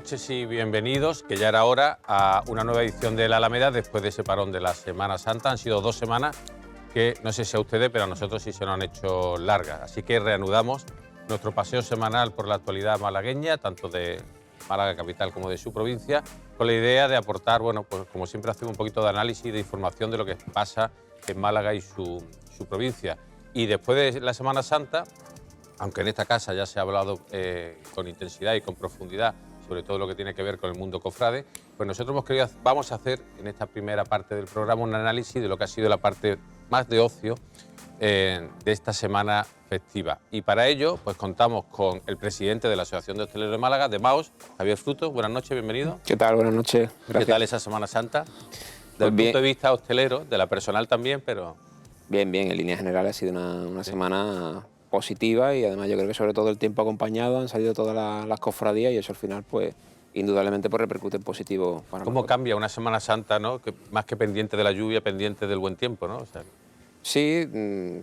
noches y bienvenidos, que ya era hora, a una nueva edición de La Alameda después de ese parón de la Semana Santa. Han sido 2 semanas que, no sé si a ustedes, pero a nosotros sí se nos han hecho largas. Así que reanudamos nuestro paseo semanal por la actualidad malagueña, tanto de Málaga capital como de su provincia, con la idea de aportar, bueno, pues como siempre hacemos un poquito de análisis y de información de lo que pasa en Málaga y su provincia. Y después de la Semana Santa, aunque en esta casa ya se ha hablado con intensidad y con profundidad sobre todo lo que tiene que ver con el mundo cofrade, pues nosotros vamos a hacer en esta primera parte del programa un análisis de lo que ha sido la parte más de ocio de esta semana festiva. Y para ello, pues contamos con el presidente de la Asociación de Hosteleros de Málaga, de MAOS, Javier Frutos. Buenas noches, bienvenido. ¿Qué tal? Buenas noches. Gracias. ¿Qué tal esa Semana Santa? Desde el punto de vista hostelero, de la personal también, pero... Bien, en líneas generales ha sido una semana positiva y además yo creo que sobre todo el tiempo acompañado, han salido todas las cofradías y eso al final pues indudablemente pues repercute en positivo para ¿Cómo cambia una Semana Santa, ¿no? Más que pendiente de la lluvia, pendiente del buen tiempo, ¿no? O sea... Sí,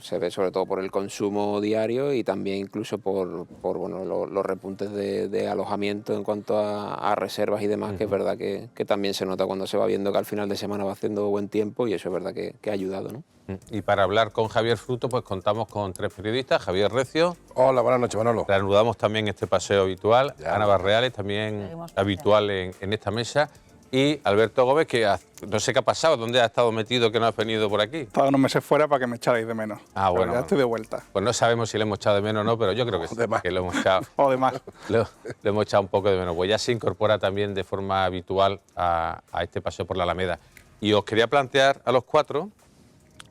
se ve sobre todo por el consumo diario y también incluso por bueno, los repuntes de alojamiento en cuanto a reservas y demás, que es verdad que también se nota cuando se va viendo que al final de semana va haciendo buen tiempo y eso es verdad que ha ayudado, ¿no? Y para hablar con Javier Fruto, pues contamos con 3 periodistas. Javier Recio. Hola, buenas noches, Manolo. Reanudamos también este paseo habitual. Ya. Ana Barreales, también habitual en esta mesa. Y Alberto Gómez, que no sé qué ha pasado, ¿dónde ha estado metido que no has venido por aquí? He estado unos meses fuera para que me echarais de menos. Ah, bueno. Pero ya estoy de vuelta. Pues no sabemos si le hemos echado de menos o no, pero yo creo que sí, que lo hemos echado. O de más. Lo hemos echado un poco de menos. Pues ya se incorpora también de forma habitual a este paseo por la Alameda. Y os quería plantear a los 4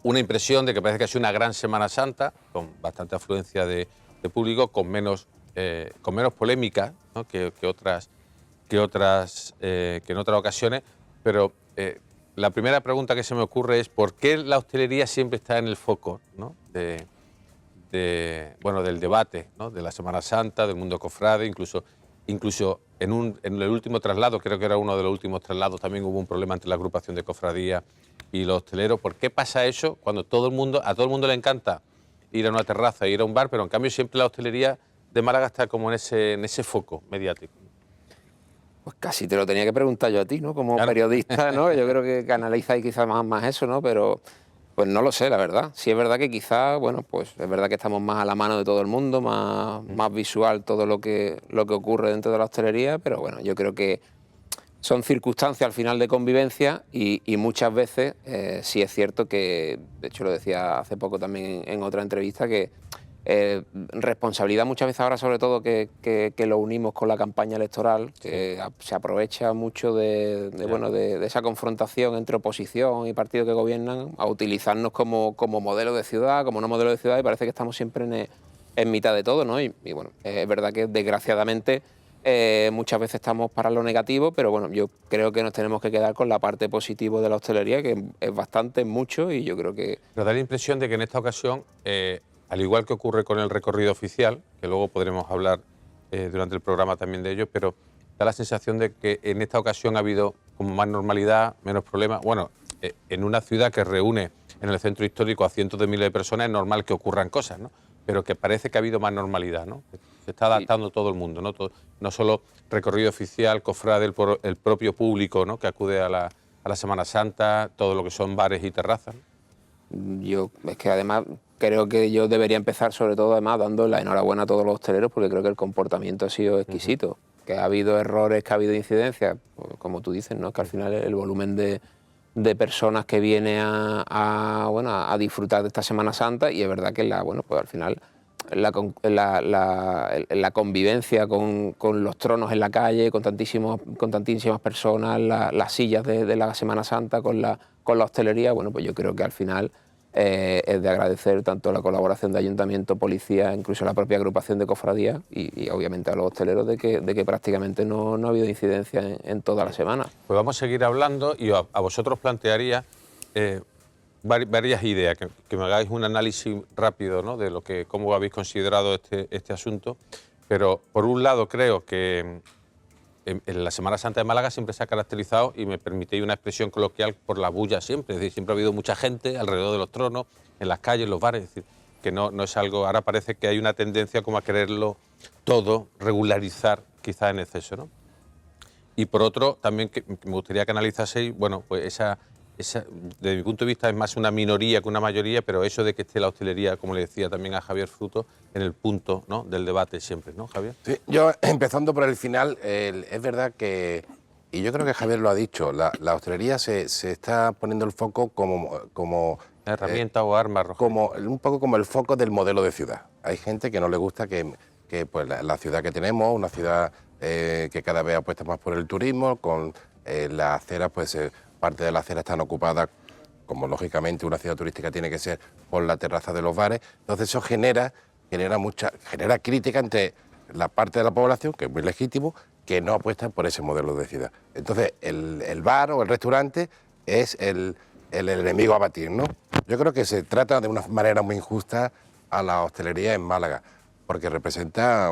una impresión de que parece que ha sido una gran Semana Santa, con bastante afluencia de público, con menos polémica, ¿no? que en otras ocasiones, pero la primera pregunta que se me ocurre es ¿por qué la hostelería siempre está en el foco, ¿no? del debate, ¿no? De la Semana Santa, del mundo cofrade, incluso en el último traslado, creo que era uno de los últimos traslados, también hubo un problema entre la agrupación de cofradía y los hosteleros? ¿Por qué pasa eso cuando a todo el mundo le encanta ir a una terraza, ir a un bar, pero en cambio siempre la hostelería de Málaga está como en ese foco mediático? Pues casi te lo tenía que preguntar yo a ti, ¿no? Como periodista, ¿no? Yo creo que analizáis quizás más eso, ¿no? Pero pues no lo sé, la verdad. Sí es verdad que quizás, bueno, pues es verdad que estamos más a la mano de todo el mundo, más visual todo lo que ocurre dentro de la hostelería, pero bueno, yo creo que son circunstancias al final de convivencia y muchas veces sí es cierto que, de hecho lo decía hace poco también en otra entrevista, que responsabilidad muchas veces ahora sobre todo que lo unimos con la campaña electoral, que se aprovecha mucho de esa confrontación entre oposición y partidos que gobiernan a utilizarnos como modelo de ciudad, como no modelo de ciudad, y parece que estamos siempre en mitad de todo, ¿no? Y bueno, es verdad que desgraciadamente muchas veces estamos para lo negativo, pero bueno, yo creo que nos tenemos que quedar con la parte positiva de la hostelería, que es bastante, mucho, y yo creo que... Pero da la impresión de que en esta ocasión... al igual que ocurre con el recorrido oficial, que luego podremos hablar durante el programa también de ello, pero da la sensación de que en esta ocasión ha habido como más normalidad, menos problemas. Bueno, en una ciudad que reúne en el centro histórico a cientos de miles de personas es normal que ocurran cosas, ¿no? Pero que parece que ha habido más normalidad, ¿no? Se está adaptando todo el mundo, ¿no? No solo recorrido oficial, cofrade, el propio público, ¿no? Que acude a la Semana Santa, todo lo que son bares y terrazas, ¿no? Es que además creo que yo debería empezar sobre todo además dando la enhorabuena a todos los hosteleros, porque creo que el comportamiento ha sido exquisito, que ha habido errores, que ha habido incidencias, pues, como tú dices, ¿no? Que al final el volumen de personas que viene a disfrutar de esta Semana Santa, y es verdad que pues al final la convivencia con los tronos en la calle, con tantísimas personas, las sillas de la Semana Santa con la hostelería, bueno, pues yo creo que al final es de agradecer tanto la colaboración de ayuntamiento, policía, incluso la propia agrupación de cofradías y obviamente a los hosteleros de que prácticamente no ha habido incidencia en toda la semana. Pues vamos a seguir hablando y a vosotros plantearía varias ideas, que me hagáis un análisis rápido, ¿no? De cómo habéis considerado este asunto. Pero por un lado creo que en la Semana Santa de Málaga siempre se ha caracterizado, y me permitéis una expresión coloquial, por la bulla siempre. Es decir, siempre ha habido mucha gente alrededor de los tronos, en las calles, en los bares. Es decir, que no es algo... Ahora parece que hay una tendencia como a quererlo todo regularizar, quizás en exceso, ¿no? Y por otro, también que me gustaría que analizaseis, bueno, pues esa, desde mi punto de vista es más una minoría que una mayoría, pero eso de que esté la hostelería, como le decía también a Javier Fruto, en el punto, ¿no?, del debate siempre, ¿no, Javier? Sí, yo, empezando por el final, es verdad que, y yo creo que Javier lo ha dicho, la hostelería se está poniendo el foco como Herramienta o arma, Rogelio. como un poco como el foco del modelo de ciudad. Hay gente que no le gusta que pues, la ciudad que tenemos, una ciudad que cada vez apuesta más por el turismo, con las aceras, pues parte de las aceras están ocupadas, como lógicamente una ciudad turística tiene que ser, por la terraza de los bares. Entonces eso genera crítica entre la parte de la población, que es muy legítimo, que no apuesta por ese modelo de ciudad. Entonces el bar o el restaurante es el enemigo a batir, ¿no? Yo creo que se trata de una manera muy injusta a la hostelería en Málaga, porque representa,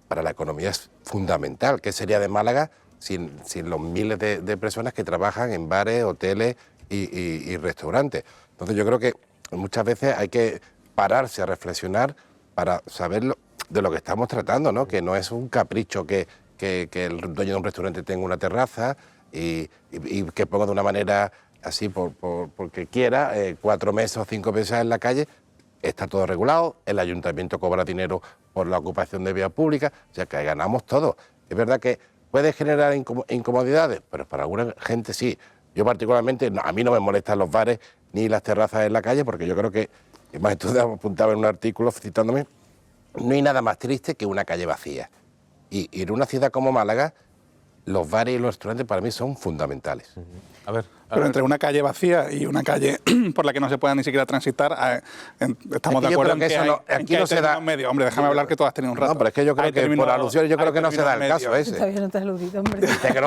para la economía es fundamental. ¿Qué sería de Málaga sin los miles de personas que trabajan en bares, hoteles y restaurantes? Entonces yo creo que muchas veces hay que pararse a reflexionar para saber de lo que estamos tratando, ¿no? Que no es un capricho que el dueño de un restaurante tenga una terraza y que ponga de una manera así porque quiera 4 mesas o 5 mesas en la calle. Está todo regulado, el ayuntamiento cobra dinero por la ocupación de vía pública, o sea que ganamos todos. Es verdad que puede generar incomodidades, pero para alguna gente sí. Yo particularmente, a mí no me molestan los bares ni las terrazas en la calle, porque yo creo que, además tú apuntaba en un artículo citándome, no hay nada más triste que una calle vacía. Y en una ciudad como Málaga, los bares y los restaurantes para mí son fundamentales. A ver. Pero entre una calle vacía y una calle por la que no se pueda ni siquiera transitar, estamos de acuerdo en que aquí no se da medio. Hombre, déjame hablar que tú has tenido un rato. No, pero es que yo creo que por alusiones yo creo que no se da el caso ese. Todavía no te has aludido, hombre. Dice que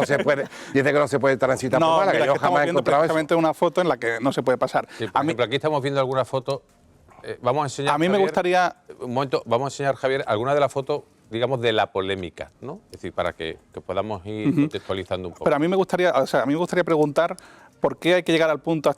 no se puede transitar por Málaga, mira, yo que jamás he encontrado eso. exactamente una foto en la que no se puede pasar. Sí, por ejemplo, aquí estamos viendo alguna foto. Vamos a enseñar. A mí me Javier, gustaría. Un momento, vamos a enseñar, Javier, alguna de las fotos, digamos, de la polémica, ¿no? Es decir, para que podamos ir contextualizando un poco. Pero a mí me gustaría preguntar por qué hay que llegar al punto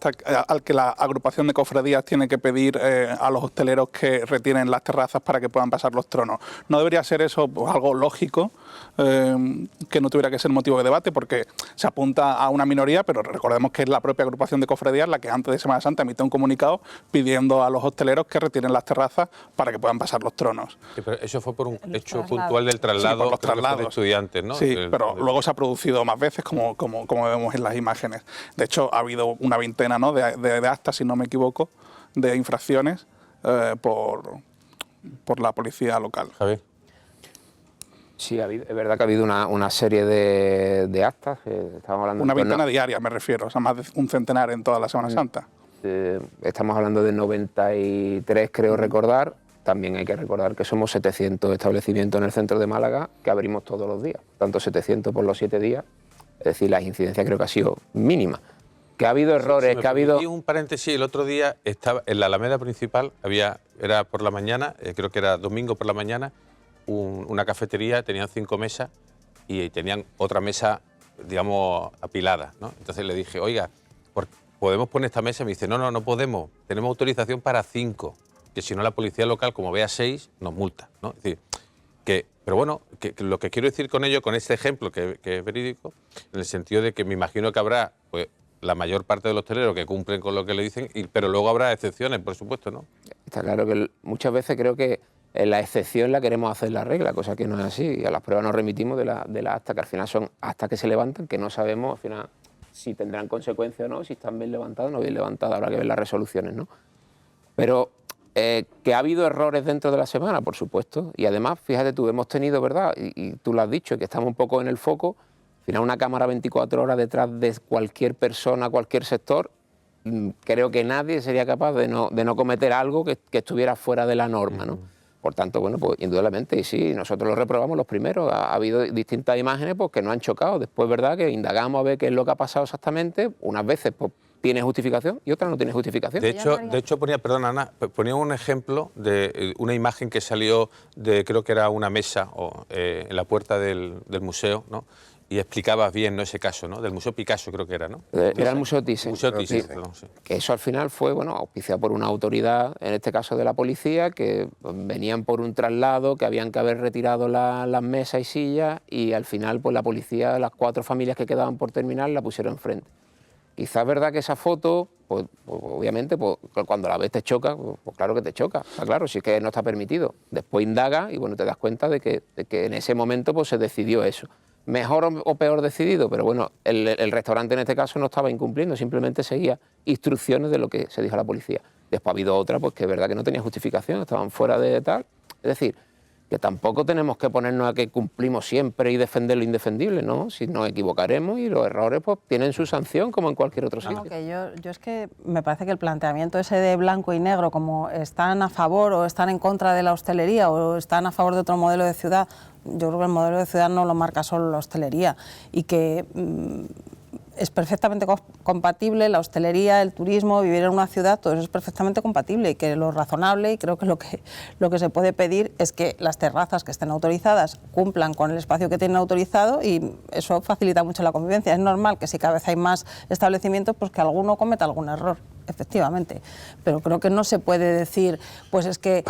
al que la agrupación de cofradías tiene que pedir a los hosteleros que retienen las terrazas para que puedan pasar los tronos. ¿No debería ser eso pues, algo lógico, que no tuviera que ser motivo de debate? Porque se apunta a una minoría, pero recordemos que es la propia agrupación de cofradías la que antes de Semana Santa emite un comunicado pidiendo a los hosteleros que retiren las terrazas para que puedan pasar los tronos. Sí, pero eso fue por un hecho puntual del traslado, por los creo que fue traslados. de estudiantes, ¿no? Sí, pero luego se ha producido más veces, como vemos en las imágenes. De hecho, ha habido una veintena, ¿no?, de actas, si no me equivoco, de infracciones por la policía local. Javier. Sí, es verdad que ha habido una serie de actas. Estamos hablando Una de veintena diaria, me refiero, o sea, más de un centenar en toda la Semana Santa. Estamos hablando de 93, creo recordar. También hay que recordar que somos 700 establecimientos en el centro de Málaga que abrimos todos los días, tanto 700 por los 7 días. Es decir, la incidencia creo que ha sido mínima. Que ha habido errores, Si me que ha habido... permitís un paréntesis, el otro día estaba en la Alameda principal, era por la mañana, creo que era domingo por la mañana, una cafetería, tenían 5 mesas y tenían otra mesa, digamos, apilada, ¿no? Entonces le dije, oiga, ¿podemos poner esta mesa? Y me dice, no podemos, tenemos autorización para 5, que si no la policía local, como vea 6, nos multa, ¿no? Es decir, pero bueno, que lo que quiero decir con ello, con este ejemplo que es verídico, en el sentido de que me imagino que habrá pues, la mayor parte de los hosteleros que cumplen con lo que le dicen, pero luego habrá excepciones, por supuesto, ¿no? Está claro que muchas veces creo que la excepción la queremos hacer la regla, cosa que no es así. Y a las pruebas nos remitimos de la acta, que al final son actas que se levantan, que no sabemos al final si tendrán consecuencias o no, si están bien levantadas o no bien levantadas, habrá que ver las resoluciones, ¿no? Pero que ha habido errores dentro de la semana, por supuesto, y además, fíjate tú, hemos tenido, ¿verdad? Y tú lo has dicho, que estamos un poco en el foco, al final una cámara 24 horas detrás de cualquier persona, cualquier sector, creo que nadie sería capaz de no cometer algo que estuviera fuera de la norma, ¿no? Por tanto, bueno, pues indudablemente, y sí, nosotros lo reprobamos los primeros. Ha habido distintas imágenes pues, que nos han chocado. Después, ¿verdad?, que indagamos a ver qué es lo que ha pasado exactamente. Unas veces pues, tiene justificación y otras no tiene justificación. De hecho perdona, Ana, ponía un ejemplo de una imagen que salió de, creo que era una mesa en la puerta del museo, ¿no? y explicabas bien, ¿no?, ese caso, ¿no?, del Museo Picasso, creo que era, ¿no? Era el Museo Thyssen. Museo Thyssen, Sí. perdón, sí. Que eso al final fue, bueno, auspiciado por una autoridad, en este caso de la policía, que venían por un traslado, que habían que haber retirado las mesas y sillas, y al final pues la policía, las 4 familias que quedaban por terminar, la pusieron enfrente. Quizás es verdad que esa foto, pues obviamente, pues, cuando la ves te choca, pues claro que te choca, está claro, si es que no está permitido. Después indaga y bueno, te das cuenta de que en ese momento pues se decidió eso. Mejor o peor decidido, pero bueno, el restaurante en este caso no estaba incumpliendo, simplemente seguía instrucciones de lo que se dijo a la policía. Después ha habido otra, pues que es verdad que no tenía justificación, estaban fuera de tal. Es decir, que tampoco tenemos que ponernos a que cumplimos siempre y defender lo indefendible, ¿no? Si nos equivocaremos y los errores pues tienen su sanción como en cualquier otro sitio. No, que yo es que me parece que el planteamiento ese de blanco y negro, como están a favor o están en contra de la hostelería o están a favor de otro modelo de ciudad, yo creo que el modelo de ciudad no lo marca solo la hostelería y que es perfectamente compatible la hostelería, el turismo, vivir en una ciudad, todo eso es perfectamente compatible y que lo razonable y creo que lo que se puede pedir es que las terrazas que estén autorizadas cumplan con el espacio que tienen autorizado y eso facilita mucho la convivencia. Es normal que si cada vez hay más establecimientos, pues que alguno cometa algún error, efectivamente, pero creo que no se puede decir, pues es que...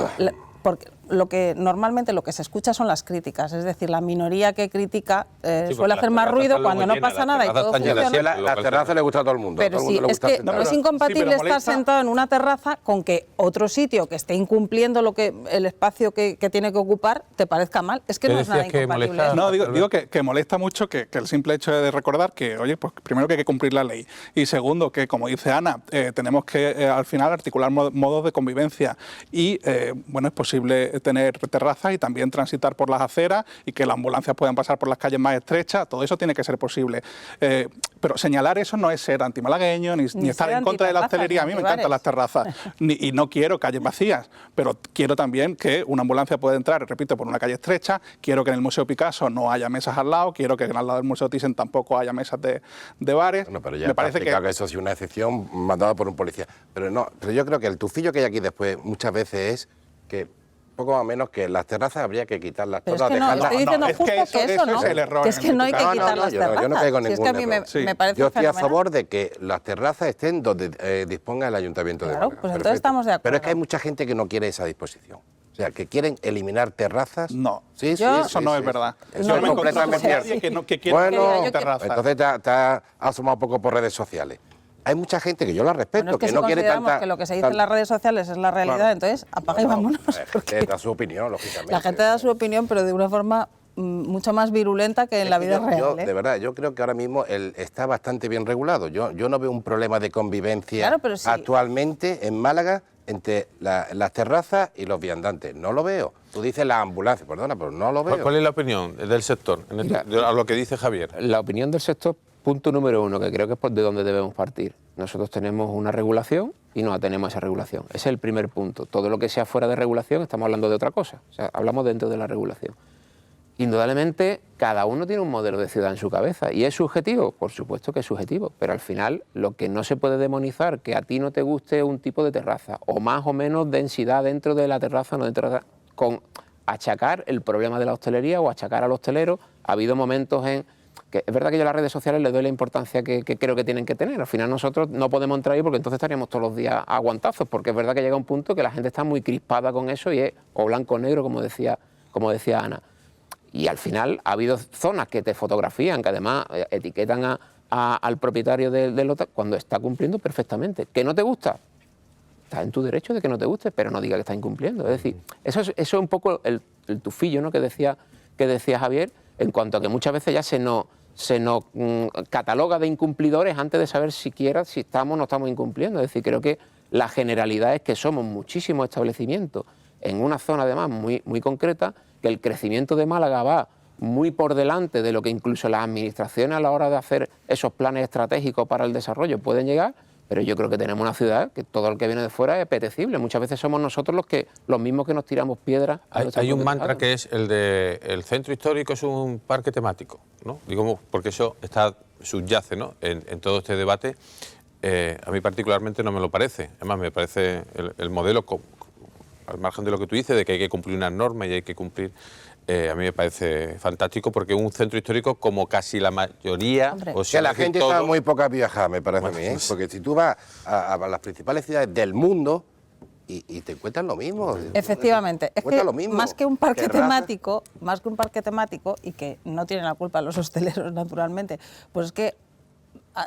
porque normalmente lo que se escucha son las críticas, es decir, la minoría que critica suele hacer más ruido cuando no pasa nada y todo funciona. La terraza le gusta a todo el mundo. Pero sí, es que no es incompatible estar sentado en una terraza con que otro sitio que esté incumpliendo el espacio que tiene que ocupar te parezca mal. Es que no es nada incompatible. No, digo que molesta mucho que el simple hecho de recordar que, oye, pues primero que hay que cumplir la ley y segundo que, como dice Ana, tenemos que al final articular modos de convivencia y, bueno, es posible tener terrazas y también transitar por las aceras y que las ambulancias puedan pasar por las calles más estrechas, todo eso tiene que ser posible. Pero señalar eso no es ser antimalagueño ni estar en contra de la hostelería. A mí me encantan las terrazas y no quiero calles vacías, pero quiero también que una ambulancia pueda entrar, repito, por una calle estrecha, quiero que en el Museo Picasso no haya mesas al lado, quiero que al lado del Museo Thyssen tampoco haya mesas de bares. Bueno, pero ya me parece que eso es una excepción mandada por un policía. Pero yo creo que el tufillo que hay aquí después muchas veces es que poco más o menos que las terrazas habría que quitarlas todas. Pero es que no, estoy diciendo justo que eso no. Es el error. Que es que no hay que quitar las terrazas. Yo no caigo en Si es que a mí ningún error. me parece Yo estoy a fenomenal. favor de que las terrazas estén donde disponga el Ayuntamiento de Claro, Málaga. pues entonces estamos de acuerdo. Pero es que hay mucha gente que no quiere esa disposición. O sea, que quieren eliminar terrazas. No. Sí, Eso no es verdad. Eso Yo es me he encontrado con completamente nadie que quiere Bueno, terrazas. entonces te has asomado un poco por redes sociales. Hay mucha gente que yo la respeto, Bueno, es que que si no quiere consideramos tanta... que lo que se dice en las redes sociales es la realidad, Claro. entonces apaga y vámonos. La gente da su opinión, lógicamente. La gente da su opinión, pero de una forma mucho más virulenta que en la vida real. De verdad, yo creo que ahora mismo está bastante bien regulado. Yo no veo un problema de convivencia Claro, pero sí. actualmente en Málaga entre las terrazas y los viandantes. No lo veo. Tú dices las ambulancias, perdona, pero no lo veo. ¿Cuál es la opinión del sector a lo que dice Javier? La opinión del sector, punto número 1, que creo que es de donde debemos partir. Nosotros tenemos una regulación y nos atenemos a esa regulación. Ese es el primer punto. Todo lo que sea fuera de regulación estamos hablando de otra cosa. O sea, hablamos dentro de la regulación. Indudablemente, cada uno tiene un modelo de ciudad en su cabeza. ¿Y es subjetivo? Por supuesto que es subjetivo. Pero al final, lo que no se puede demonizar, que a ti no te guste un tipo de terraza, o más o menos densidad dentro de la terraza, no dentro de la terraza, con achacar el problema de la hostelería o achacar al hostelero. Ha habido momentos en que es verdad que yo a las redes sociales les doy la importancia que creo que tienen que tener. Al final nosotros no podemos entrar ahí porque entonces estaríamos todos los días a guantazos, porque es verdad que llega un punto que la gente está muy crispada con eso y es o blanco o negro, como decía Ana. Y al final ha habido zonas que te fotografían, que además etiquetan al propietario del hotel cuando está cumpliendo perfectamente. ¿Que no te gusta? Estás en tu derecho de que no te guste, pero no diga que está incumpliendo. Es decir, eso es un poco el tufillo, ¿no?, que decía Javier, en cuanto a que muchas veces ya se nos cataloga de incumplidores antes de saber siquiera si estamos o no estamos incumpliendo. Es decir, creo que la generalidad es que somos muchísimos establecimientos en una zona además muy, muy concreta, que el crecimiento de Málaga va muy por delante de lo que incluso las administraciones a la hora de hacer esos planes estratégicos para el desarrollo pueden llegar, pero yo creo que tenemos una ciudad que todo el que viene de fuera es apetecible. Muchas veces somos nosotros los mismos que nos tiramos piedras. Hay un mantra que es el de el centro histórico es un parque temático, ¿no? Digo, porque eso subyace, ¿no?, en todo este debate. A mí particularmente no me lo parece. Además, me parece el modelo al margen de lo que tú dices, de que hay que cumplir unas normas y hay que cumplir, a mí me parece fantástico, porque un centro histórico, como casi la mayoría... Hombre. o Que sea, la decir, gente todo- está muy poca viajada, me parece Bueno, a mí, ¿eh? pues- Porque si tú vas a las principales ciudades del mundo y te encuentras lo mismo. Efectivamente, es Encuentras que lo mismo. más que un parque Terrazas. temático, y que no tienen la culpa los hosteleros naturalmente, pues es que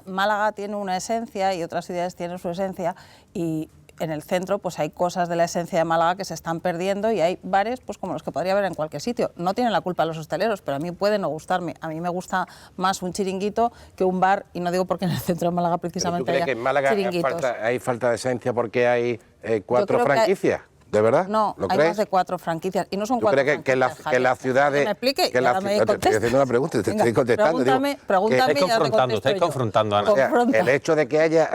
Málaga tiene una esencia y otras ciudades tienen su esencia, y en el centro pues hay cosas de la esencia de Málaga que se están perdiendo, y hay bares pues como los que podría haber en cualquier sitio. No tienen la culpa los hosteleros, pero a mí puede no gustarme. A mí me gusta más un chiringuito que un bar, y no digo porque en el centro de Málaga ¿Pero tú precisamente crees haya que en Málaga chiringuitos. hay falta de esencia porque hay Yo 4 creo que hay- franquicias? ¿De verdad? No, ¿Lo hay crees? más de 4 franquicias, y no son ¿Tú 4 crees que la franquicias, ciudad Javier. de... Que me explique, que y la ahora me ciudad- te estoy contestas. haciendo una pregunta, te Venga, estoy contestando. Pregúntame, digo, pregúntame Estáis y ya te confrontando, contesto estáis yo. confrontando, Ana. O sea, Confronta. el hecho de que haya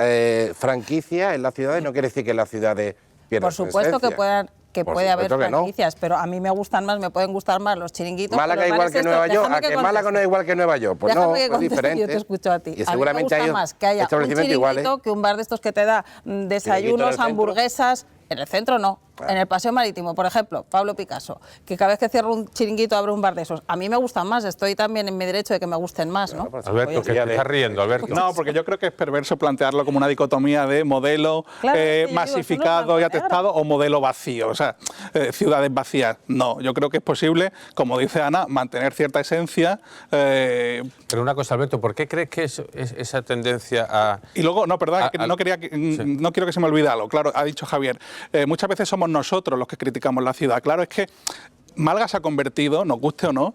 franquicias en las ciudades no quiere decir que las ciudades pierdan Por su supuesto que, esencia. Por puede haber supuesto que no. franquicias, pero a mí me gustan más, me pueden gustar más los chiringuitos. Málaga los igual bares que estos. Nueva York, Déjame a que conteste. Málaga no es igual que Nueva York. Pues Déjame no, que es conteste, diferente. yo te escucho a ti. Y A mí me seguramente gusta hay más que haya un establecimientos chiringuito iguales. que un bar de estos que te da desayunos, centro. hamburguesas. En el centro no, en el Paseo Marítimo, por ejemplo, Pablo Picasso, que cada vez que cierra un chiringuito abre un bar de esos. A mí me gustan más, estoy también en mi derecho de que me gusten más, ¿no? pues, Alberto, que te estás riendo, Alberto. No, porque yo creo que es perverso plantearlo como una dicotomía de modelo Claro, es que yo digo, masificado eso no es y blanco y atestado o modelo vacío, o sea, ciudades vacías. No, yo creo que es posible, como dice Ana, mantener cierta esencia. Pero una cosa, Alberto, ¿por qué crees que esa tendencia a... Y luego, no, perdón, que Al- no quiero que se me olvide algo. Claro, ha dicho Javier, muchas veces somos nosotros los que criticamos la ciudad. Claro, es que Málaga se ha convertido, nos guste o no,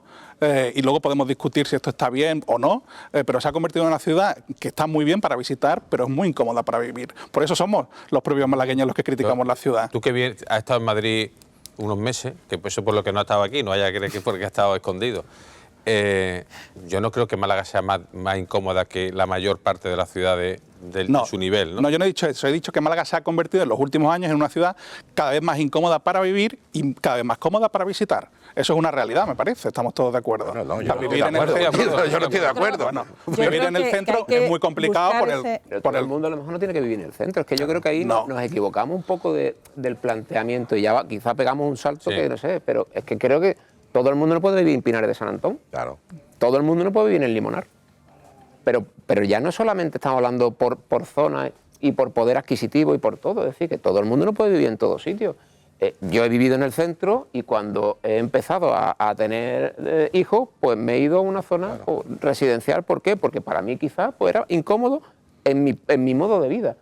y luego podemos discutir si esto está bien o no, pero se ha convertido en una ciudad que está muy bien para visitar, pero es muy incómoda para vivir. Por eso somos los propios malagueños los que criticamos la ciudad. Tú que has estado en Madrid unos meses, que por eso por lo que no ha estado aquí, no vaya a creer que es porque ha estado escondido. Yo no creo que Málaga sea más incómoda que la mayor parte de las ciudades de su nivel, ¿no? No, yo no he dicho eso. He dicho que Málaga se ha convertido en los últimos años en una ciudad cada vez más incómoda para vivir y cada vez más cómoda para visitar. Eso es una realidad, me parece. Estamos todos de acuerdo. No, O yo sea, no vivir estoy en de el acuerdo centro- contigo, yo no estoy de acuerdo. Bueno, Yo vivir creo en el que centro hay que es muy complicado buscar por el... ese- Pero por todo el mundo a lo mejor no tiene que vivir en el centro. Es que yo creo que ahí No. nos equivocamos un poco del planteamiento y ya quizá pegamos un salto Sí. que no sé, pero es que creo que todo el mundo no puede vivir en Pinares de San Antón. Claro. Todo el mundo no puede vivir en Limonar. Pero ya no solamente estamos hablando por zona y por poder adquisitivo y por todo, es decir, que todo el mundo no puede vivir en todos sitios. Yo he vivido en el centro y cuando he empezado a tener hijos, pues me he ido a una zona residencial. ¿Por qué? Porque para mí quizás pues, era incómodo en mi modo de vida.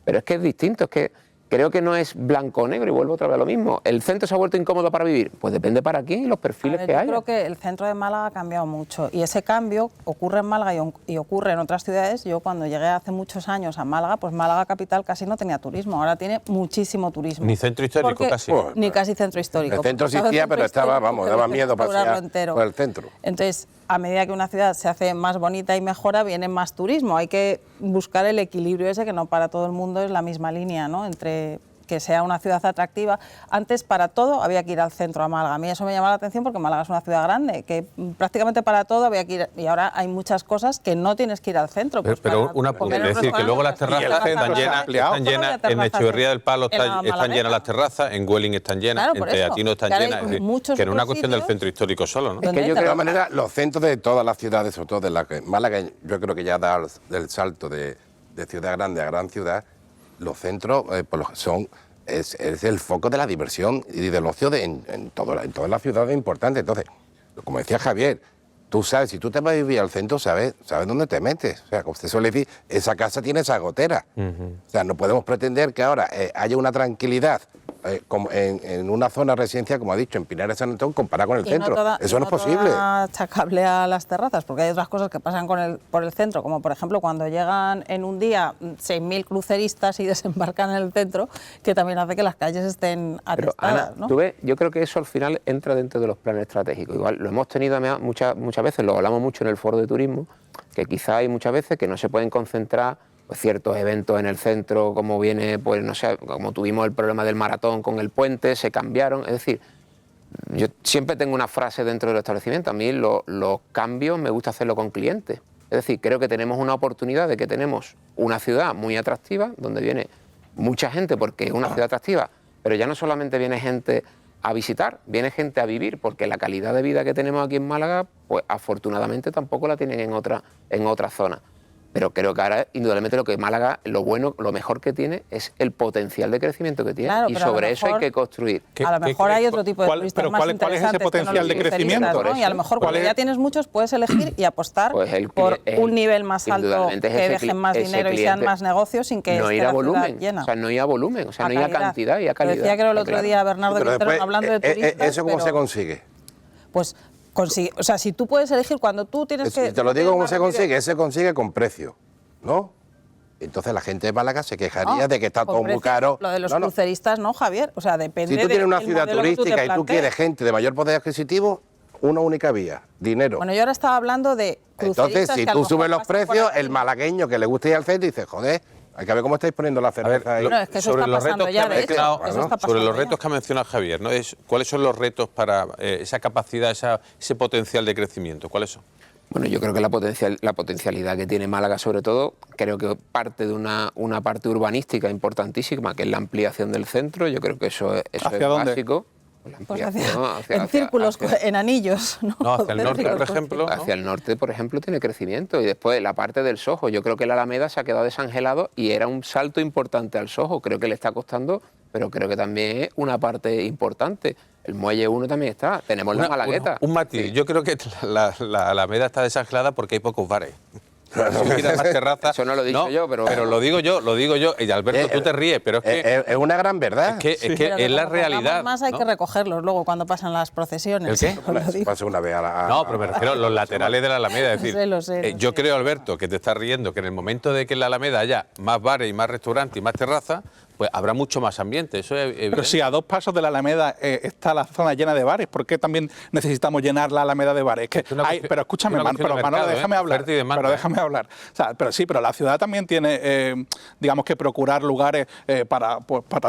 Pero es que es distinto, es que creo que no es blanco o negro, y vuelvo otra vez a lo mismo. ¿El centro se ha vuelto incómodo para vivir? Pues depende para quién y los perfiles que yo haya. creo que el centro de Málaga ha cambiado mucho, y ese cambio ocurre en Málaga y ocurre en otras ciudades. Yo cuando llegué hace muchos años a Málaga, pues Málaga capital casi no tenía turismo, ahora tiene muchísimo turismo. Ni centro histórico Porque- casi. Ni casi centro histórico. El centro Porque cada existía, centro pero estaba, histórico vamos, que daba había que miedo restaurarlo pasear entero. por el centro. Entonces, a medida que una ciudad se hace más bonita y mejora, viene más turismo. Hay que buscar el equilibrio ese, que no para todo el mundo es la misma línea, ¿no? Entre que sea una ciudad atractiva. Antes para todo había que ir al centro, a Málaga. A mí eso me llama la atención porque Málaga es una ciudad grande, que prácticamente para todo había que ir, y ahora hay muchas cosas que no tienes que ir al centro. Pero, pues pero para una punta, comer en es un decir, que luego las restaurante, terrazas el están centro llenas, ampliado. están llenas, Solo había en terrazas Echeverría del Palo en la están Malagueta. llenas las terrazas, en Welling están llenas, Claro, en por eso. Teatino están Que ahora llenas, hay es decir, muchos que no es una otros cuestión del sitios centro histórico solo, ¿no? donde que yo hay De todas terrazas. maneras, los centros de todas las ciudades, sobre todo de la que Málaga, yo creo que ya da el salto de ciudad grande a gran ciudad, los centros es el foco de la diversión y del ocio en todas las ciudades importantes. Entonces, como decía Javier, tú sabes, si tú te vas a vivir al centro, sabes dónde te metes. O sea, como usted suele decir, esa casa tiene esa gotera. O sea, no podemos pretender que ahora haya una tranquilidad como en una zona residencial, como ha dicho, en Pinares de San Antón, comparada con el Y centro. Eso no es posible. toda achacable a las terrazas, porque hay otras cosas que pasan por el centro, como por ejemplo cuando llegan en un día 6.000 cruceristas y desembarcan en el centro, que también hace que las calles estén Pero atestadas, Ana, ¿no? tú ves, yo creo que eso al final entra dentro de los planes estratégicos. Igual lo hemos tenido muchas veces, lo hablamos mucho en el foro de turismo, que quizá hay muchas veces que no se pueden concentrar pues, ciertos eventos en el centro, como viene, pues no sé, como tuvimos el problema del maratón con el puente, se cambiaron. Es decir, yo siempre tengo una frase dentro del establecimiento, a mí los cambios me gusta hacerlo con clientes. Es decir, creo que tenemos una oportunidad de que tenemos una ciudad muy atractiva, donde viene mucha gente porque es una ciudad atractiva pero ya no solamente viene gente a visitar, viene gente a vivir, porque la calidad de vida que tenemos aquí en Málaga, pues afortunadamente tampoco la tienen en otras zonas. Pero creo que ahora, indudablemente, lo que Málaga, lo bueno, lo mejor que tiene es el potencial de crecimiento que tiene. Claro, y pero sobre eso hay que construir. A lo mejor hay otro tipo de turistas más ¿cuál es ese interesantes que potencial de los crecimiento? ¿no? Y a lo mejor cuando ya tienes muchos puedes elegir y apostar por un nivel más alto, indudablemente es que ese dejen más dinero y sean más negocios sin que no esté ir a la volumen, ciudad llena. o sea, no ir a volumen, o sea, no ir a calidad. cantidad y a Lo calidad. decía creo el otro Claro. día Bernardo Pero Quintero después, hablando de turistas. ¿eso cómo pero, se consigue? Pues o sea, si tú puedes elegir cuando tú tienes que... Te lo digo cómo se tienes consigue, se consigue con precio, ¿no? Entonces la gente de Málaga se quejaría de que está todo muy caro. Lo de los No, no. cruceristas, ¿no, Javier? O sea, depende Si tú tienes una del ciudad modelo que tú te turística y tú plantees. quieres gente de mayor poder adquisitivo, una única vía, dinero. Bueno, yo ahora estaba hablando de cruceristas. Entonces, si que a lo tú mejor subes los pasan por precios, aquí. el malagueño que le gusta ir al centro dice, joder, hay que ver cómo estáis poniendo la cerveza ahí. No, es que eso sobre está los pasando retos ya, que de ha hecho. mencionado, Eso está sobre los pasando retos ya. que ha mencionado Javier, ¿no? ¿Cuáles son los retos para esa capacidad, ese potencial de crecimiento? ¿Cuáles son? Bueno, yo creo que la potencialidad que tiene Málaga, sobre todo, creo que parte de una parte urbanística importantísima, que es la ampliación del centro. Yo creo que eso es ¿Hacia dónde? básico. La Pues ampliación, en círculos, en anillos. No, hacia el norte, Círculos por ejemplo. concéntricos. Hacia el norte, por ejemplo, tiene crecimiento. Y después la parte del Soho. Yo creo que la Alameda se ha quedado desangelado y era un salto importante al Soho. Creo que le está costando, pero creo que también es una parte importante. El Muelle 1 también está. Tenemos la Malagueta. Un matiz. Sí. Yo creo que la Alameda está desangelada porque hay pocos bares. Si hubiera más terrazas... Eso no lo he dicho yo, pero... Pero lo digo yo. Y Alberto, tú te ríes, pero es que... Es una gran verdad. Es que Pero es la como pongamos realidad. Más hay ¿no? que recogerlos luego cuando pasan las procesiones. ¿El qué? Os lo digo. Pasa una vez a la... No, pero me refiero a los laterales de la Alameda. Es decir, Lo sé, yo creo, Alberto, que te estás riendo, que en el momento de que en la Alameda haya más bares y más restaurantes y más terrazas, pues habrá mucho más ambiente. Eso es evidente. Pero si a 2 pasos de la Alameda está la zona llena de bares, ¿por qué también necesitamos llenar la Alameda de bares? Que una hay, cuestión- pero escúchame, una cuestión de Manolo, mercado, déjame hablar. oferta y demanda, Pero déjame hablar. O sea, pero sí, pero la ciudad también tiene, digamos que procurar lugares para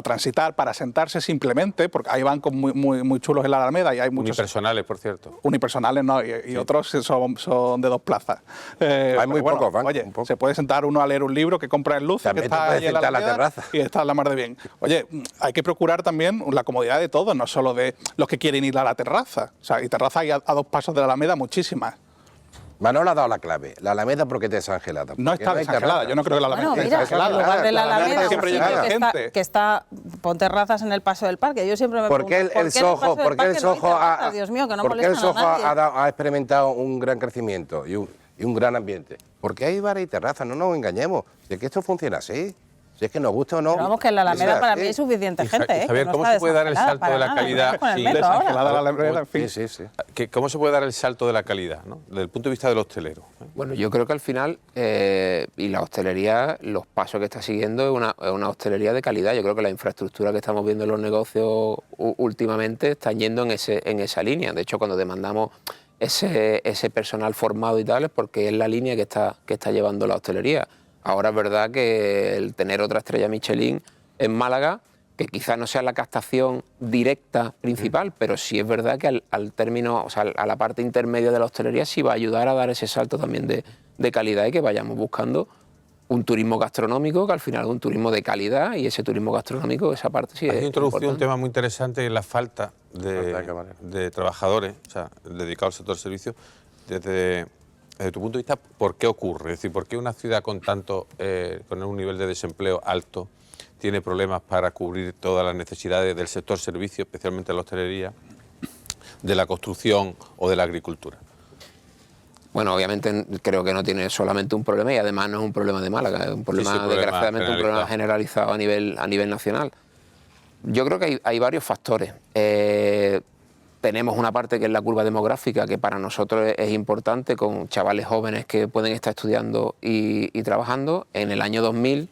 transitar, para sentarse simplemente, porque ahí van muy chulos en la Alameda y hay muchos Unipersonales, por cierto. unipersonales, ¿no? Y otros son de 2 plazas. Hay muy bueno, pocos bancos, Oye, un poco. se puede sentar uno a leer un libro que compra en Luce, que También te está puedes ahí en la sentar en la Alameda, terraza. y está en la mar de bien. Oye, hay que procurar también la comodidad de todos, no solo de los que quieren ir a la terraza. O sea, y terraza hay a 2 pasos de la Alameda muchísimas. Manolo ha dado la clave. La Alameda, ¿por qué está desangelada? No Porque está hay desangelada, terraza. yo no creo que la Alameda Bueno, esté mira, en desangelada. lugar de la La Alameda Alameda, un siempre sitio llena de que está, pon terrazas en el Paso del Parque. Yo siempre me ¿Por qué pregunto, el Soho, ¿por qué en el Paso del Parque no hay terrazas? ha, Dios mío, que no por qué el molestan a Soho nadie. ha experimentado un gran crecimiento y un gran ambiente? Porque hay bares y terrazas, no nos engañemos. Si es que esto funciona así. Si es que nos gusta o no. Pero vamos, que en la Alameda es para así. mí hay suficiente Y gente, ¿eh? Javier, que no ¿cómo está se puede dar el desangelada salto para de la nada, calidad ¿no? Con el sin metro ahora. Desangelada la Alameda, en fin. Sí, sí, sí. ¿Cómo se puede dar el salto de la calidad, ¿no? Desde el punto de vista del hostelero? Bueno, yo creo que al final, y la hostelería, los pasos que está siguiendo es una hostelería de calidad. Yo creo que la infraestructura que estamos viendo en los negocios últimamente están yendo en esa línea. De hecho, cuando demandamos ese personal formado y tal, es porque es la línea que está llevando la hostelería. Ahora es verdad que el tener otra estrella Michelin en Málaga, que quizás no sea la captación directa principal, pero sí es verdad que al término, o sea, a la parte intermedia de la hostelería sí va a ayudar a dar ese salto también de calidad y que vayamos buscando un turismo gastronómico, que al final es un turismo de calidad, y ese turismo gastronómico, esa parte sí Has es introducido un importante. tema muy interesante, que es la falta Falta de camareros. de trabajadores, o sea, dedicados al sector servicios. Desde tu punto de vista, ¿por qué ocurre? Es decir, ¿por qué una ciudad con un nivel de desempleo alto tiene problemas para cubrir todas las necesidades del sector servicio, especialmente la hostelería, de la construcción o de la agricultura? Bueno, obviamente creo que no tiene solamente un problema, y además no es un problema de Málaga, es un problema, Sí, problema desgraciadamente, un problema generalizado a nivel nacional. Yo creo que hay varios factores. Tenemos una parte que es la curva demográfica, que para nosotros es importante, con chavales jóvenes que pueden estar estudiando y trabajando. En el año 2000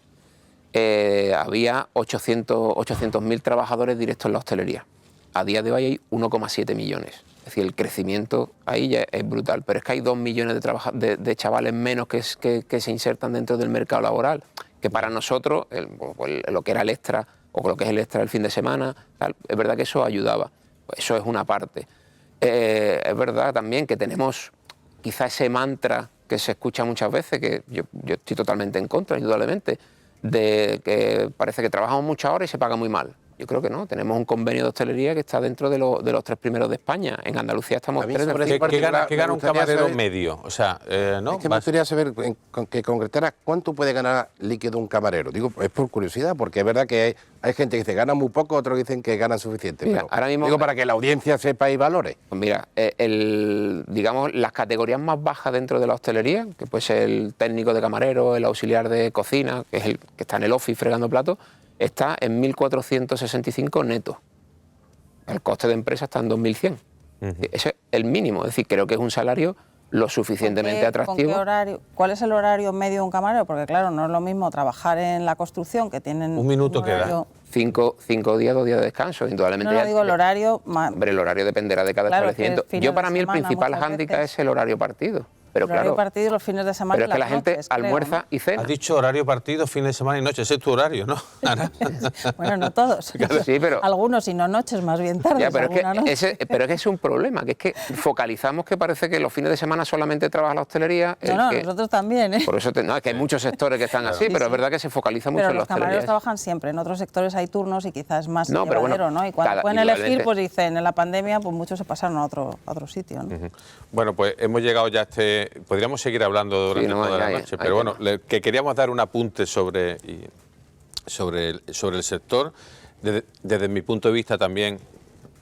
había 800.000 trabajadores directos en la hostelería. A día de hoy hay 1,7 millones. Es decir, el crecimiento ahí ya es brutal. Pero es que hay 2 millones de chavales menos que se insertan dentro del mercado laboral, que para nosotros, lo que era el extra, o lo que es el extra del fin de semana, tal, es verdad que eso ayudaba. Eso es una parte. Es verdad también que tenemos quizá ese mantra que se escucha muchas veces, que yo estoy totalmente en contra, indudablemente, de que parece que trabajamos muchas horas y se paga muy mal. Yo creo que no. Tenemos un convenio de hostelería que está dentro de los 3 primeros de España. En Andalucía estamos A mí 3 sobre de ese 5. ¿Qué gana un camarero saber- medio? O sea, ¿no? Es que me gustaría saber que concretara cuánto puede ganar líquido un camarero. Digo, es por curiosidad, porque es verdad que hay gente que dice gana muy poco, otros dicen que ganan suficiente. Mira, pero ahora mismo- digo, para que la audiencia sepa y valore. Pues mira, digamos, las categorías más bajas dentro de la hostelería, que puede ser el técnico de camarero, el auxiliar de cocina, que es el que está en el office fregando platos, está en 1.465 netos. El coste de empresa está en 2.100. Ese es el mínimo, es decir, creo que es un salario lo suficientemente atractivo. ¿Con qué horario? ¿Cuál es el horario medio de un camarero? Porque claro, no es lo mismo trabajar en la construcción, que tienen Un minuto un queda. horario- 5 días, 2 días de descanso, indudablemente. No, ya- digo el horario más. Hombre, el horario dependerá de cada Claro, establecimiento. que fines Yo, para de mí, el semana principal muchas hándicap veces. es el horario partido. Pero horario claro, partido los fines de semana pero y es que la las gente noches, creo, almuerza ¿no? y cena. Has dicho horario partido, fin de semana y noche. Ese es tu horario, ¿no, Ana? Bueno, no todos. Sí, pero- Algunos, y no noches, más bien tardes. Ya, pero, es alguna noche. pero es que es un problema, que es que focalizamos que parece que los fines de semana solamente trabaja la hostelería. No, que- nosotros también, ¿eh? Por eso no, es que hay muchos sectores que están así, Sí, pero sí. es verdad que se focaliza mucho Pero en la los camareros hostelería. trabajan siempre, en otros sectores hay turnos y quizás es más No, pero bueno, llevadero, ¿no? Y cuando cada- pueden elegir, indudablemente. pues dicen, en la pandemia, pues muchos se pasaron a otro sitio, ¿no? Bueno, pues hemos llegado ya a podríamos seguir hablando durante no, toda la hay- noche, hay pero bueno, tema. que queríamos dar un apunte sobre el sector. Desde mi punto de vista también,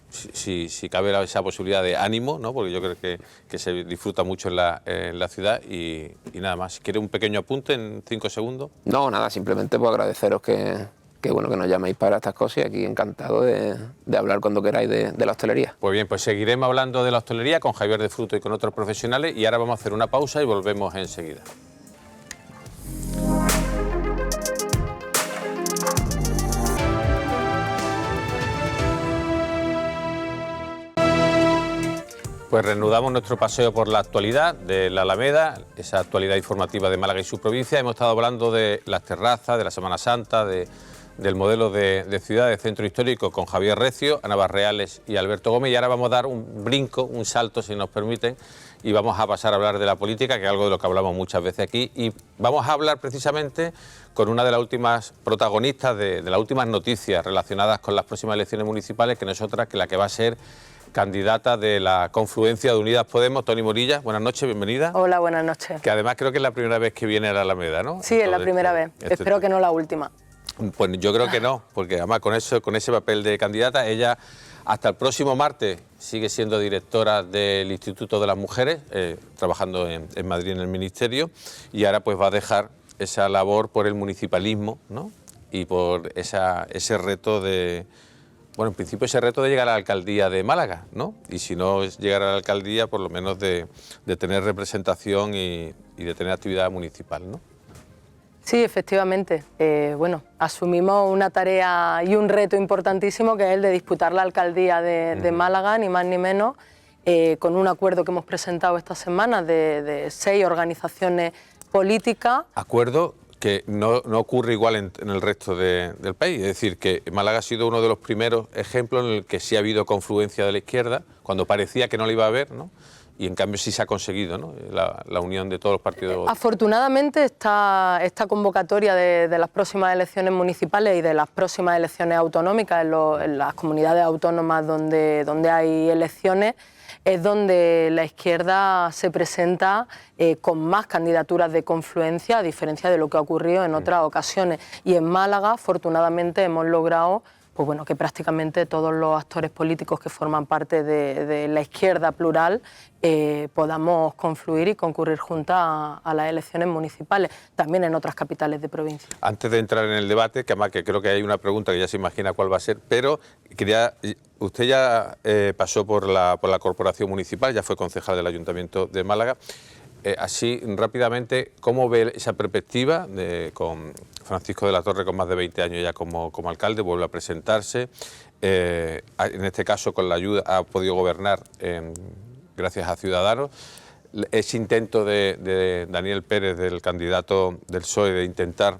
si cabe esa posibilidad de ánimo, ¿no? Porque yo creo que se disfruta mucho en la ciudad y nada más. ¿Quiere un pequeño apunte en 5 segundos? No, nada, simplemente pues agradeceros que bueno que nos llaméis para estas cosas y aquí encantado de hablar cuando queráis de la hostelería. Pues bien, pues seguiremos hablando de la hostelería con Javier de Fruto y con otros profesionales y ahora vamos a hacer una pausa y volvemos enseguida. Pues reanudamos nuestro paseo por la actualidad de la Alameda, esa actualidad informativa de Málaga y su provincia. Hemos estado hablando de las terrazas, de la Semana Santa, del modelo de ciudad, de centro histórico, con Javier Recio, Ana Barreales y Alberto Gómez. Y ahora vamos a dar un brinco, un salto, si nos permiten, y vamos a pasar a hablar de la política, que es algo de lo que hablamos muchas veces aquí. Y vamos a hablar precisamente con una de las últimas protagonistas, de las últimas noticias relacionadas con las próximas elecciones municipales, que no es otra que la que va a ser candidata de la confluencia de Unidas Podemos, Toni Morilla. Buenas noches, bienvenida. Hola, buenas noches. Que además creo que es la primera vez que viene a la Alameda, ¿no? Sí, es la Todo primera vez. Espero que no la última. Pues yo creo que no, porque además con ese papel de candidata, ella hasta el próximo martes sigue siendo directora del Instituto de las Mujeres, trabajando en Madrid en el Ministerio, y ahora pues va a dejar esa labor por el municipalismo, ¿no? Y por ese reto de... Bueno, en principio ese reto de llegar a la alcaldía de Málaga, ¿no? Y si no es llegar a la alcaldía, por lo menos de tener representación y de tener actividad municipal, ¿no? Sí, efectivamente. Bueno, asumimos una tarea y un reto importantísimo, que es el de disputar la alcaldía de Málaga, ni más ni menos, con un acuerdo que hemos presentado esta semana de 6 organizaciones políticas. Acuerdo que no ocurre igual en el resto del país. Es decir, que Málaga ha sido uno de los primeros ejemplos en el que sí ha habido confluencia de la izquierda, cuando parecía que no la iba a haber, ¿no? Y en cambio sí se ha conseguido, ¿no? La unión de todos los partidos. Afortunadamente esta convocatoria de las próximas elecciones municipales y de las próximas elecciones autonómicas en las comunidades autónomas donde hay elecciones, es donde la izquierda se presenta con más candidaturas de confluencia, a diferencia de lo que ha ocurrido en otras ocasiones. Y en Málaga, afortunadamente, hemos logrado pues bueno, que prácticamente todos los actores políticos que forman parte de la izquierda plural podamos confluir y concurrir juntas a las elecciones municipales, también en otras capitales de provincia. Antes de entrar en el debate, que además que creo que hay una pregunta que ya se imagina cuál va a ser, pero usted ya pasó por la corporación municipal, ya fue concejal del Ayuntamiento de Málaga. Así, rápidamente, ¿cómo ve esa perspectiva con Francisco de la Torre, con más de 20 años ya como alcalde, vuelve a presentarse? En este caso, con la ayuda, ha podido gobernar gracias a Ciudadanos. Ese intento de Daniel Pérez, del candidato del PSOE, de intentar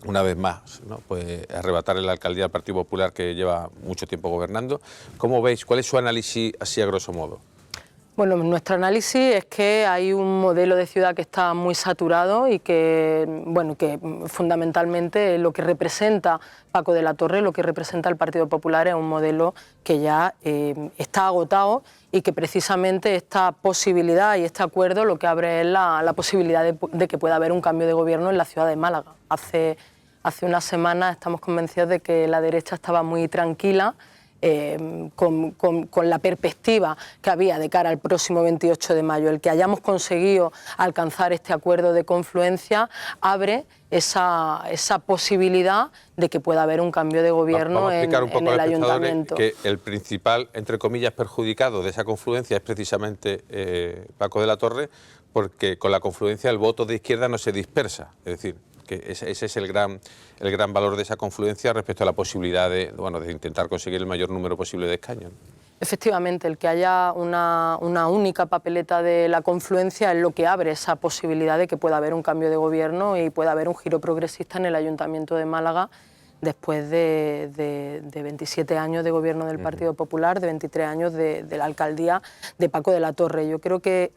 una vez más, ¿no? Pues arrebatarle la alcaldía al Partido Popular, que lleva mucho tiempo gobernando. ¿Cómo veis? ¿Cuál es su análisis así a grosso modo? Bueno, nuestro análisis es que hay un modelo de ciudad que está muy saturado y que, bueno, que fundamentalmente lo que representa Paco de la Torre, lo que representa el Partido Popular es un modelo que ya está agotado y que precisamente esta posibilidad y este acuerdo lo que abre es la posibilidad de que pueda haber un cambio de gobierno en la ciudad de Málaga. Hace unas semanas estamos convencidos de que la derecha estaba muy tranquila con la perspectiva que había de cara al próximo 28 de mayo. El que hayamos conseguido alcanzar este acuerdo de confluencia abre esa posibilidad de que pueda haber un cambio de gobierno en el ayuntamiento. Que el principal, entre comillas, perjudicado de esa confluencia es precisamente Paco de la Torre, porque con la confluencia el voto de izquierda no se dispersa, es decir, que ese es el gran valor de esa confluencia respecto a la posibilidad de intentar conseguir el mayor número posible de escaños. Efectivamente, el que haya una única papeleta de la confluencia es lo que abre esa posibilidad de que pueda haber un cambio de gobierno y pueda haber un giro progresista en el Ayuntamiento de Málaga después de 27 años de gobierno del Partido Popular, de 23 años de la alcaldía de Paco de la Torre. Yo creo que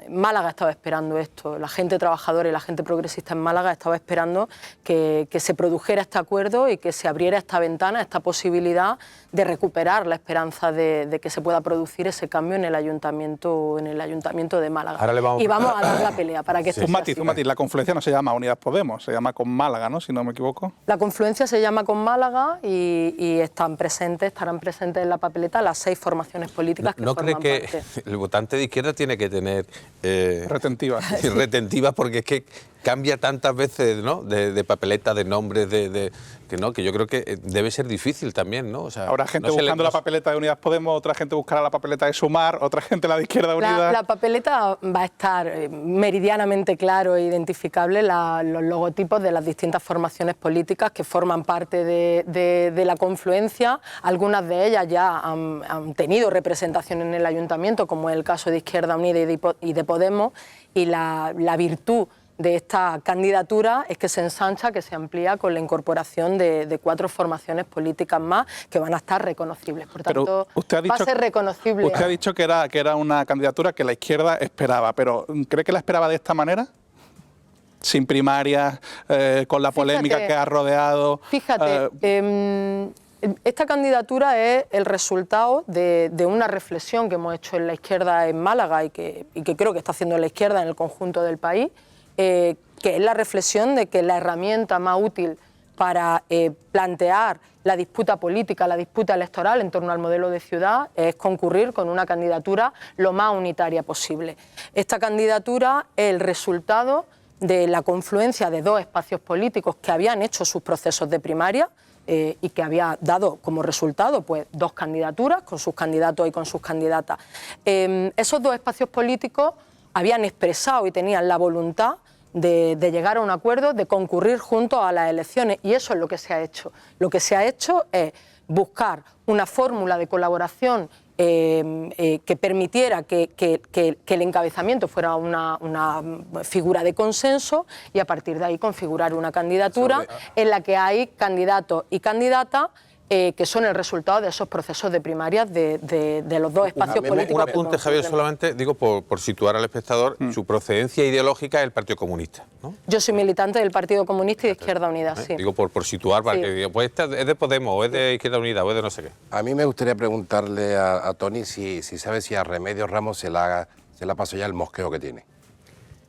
Málaga estaba esperando esto, la gente trabajadora y la gente progresista en Málaga estaba esperando que se produjera este acuerdo y que se abriera esta ventana, esta posibilidad de recuperar la esperanza de que se pueda producir ese cambio en el ayuntamiento de Málaga. Y vamos a dar la pelea para que esto sea así. Un matiz, la confluencia no se llama Unidas Podemos, se llama Con Málaga, ¿no? Si no me equivoco. La confluencia se llama Con Málaga y estarán presentes en la papeleta las 6 formaciones políticas que forman parte. ¿No cree que el votante de izquierda tiene que tener retentivas porque es que cambia tantas veces, ¿no? de papeleta, de nombres, que yo creo que debe ser difícil también, ¿no? O sea, habrá gente buscando la papeleta de Unidas Podemos, otra gente buscará la papeleta de Sumar, otra gente la de Izquierda Unida. La papeleta va a estar meridianamente claro e identificable los logotipos de las distintas formaciones políticas que forman parte de la confluencia. Algunas de ellas ya han tenido representación en el ayuntamiento, como es el caso de Izquierda Unida y de Podemos, y la virtud de esta candidatura es que se ensancha, que se amplía con la incorporación de 4 formaciones políticas más que van a estar reconocibles. Por tanto, va a ser reconocible. Usted ha dicho que era una candidatura que la izquierda esperaba, pero ¿cree que la esperaba de esta manera? Sin primarias, con la polémica que ha rodeado. Fíjate, esta candidatura es el resultado de una reflexión que hemos hecho en la izquierda en Málaga y que creo que está haciendo la izquierda en el conjunto del país, que es la reflexión de que la herramienta más útil para plantear la disputa política, la disputa electoral en torno al modelo de ciudad es concurrir con una candidatura lo más unitaria posible. Esta candidatura es el resultado de la confluencia de 2 espacios políticos que habían hecho sus procesos de primaria y que había dado como resultado pues 2 candidaturas con sus candidatos y con sus candidatas. Esos 2 espacios políticos habían expresado y tenían la voluntad de llegar a un acuerdo, de concurrir juntos a las elecciones, y eso es lo que se ha hecho. Lo que se ha hecho es buscar una fórmula de colaboración que permitiera que el encabezamiento fuera una figura de consenso y a partir de ahí configurar una candidatura en la que hay candidatos y candidatas que son el resultado de esos procesos de primarias de los 2 espacios políticos. Un apunte, Javier, solamente, digo, por situar al espectador, su procedencia ideológica es el Partido Comunista, ¿no? Yo soy militante del Partido Comunista y de Izquierda Unida, sí. Digo, por situar, para que diga, pues esta es de Podemos, o es de Izquierda Unida, o es de no sé qué. A mí me gustaría preguntarle a Toni si sabe si a Remedios Ramos se la pasó ya el mosqueo que tiene.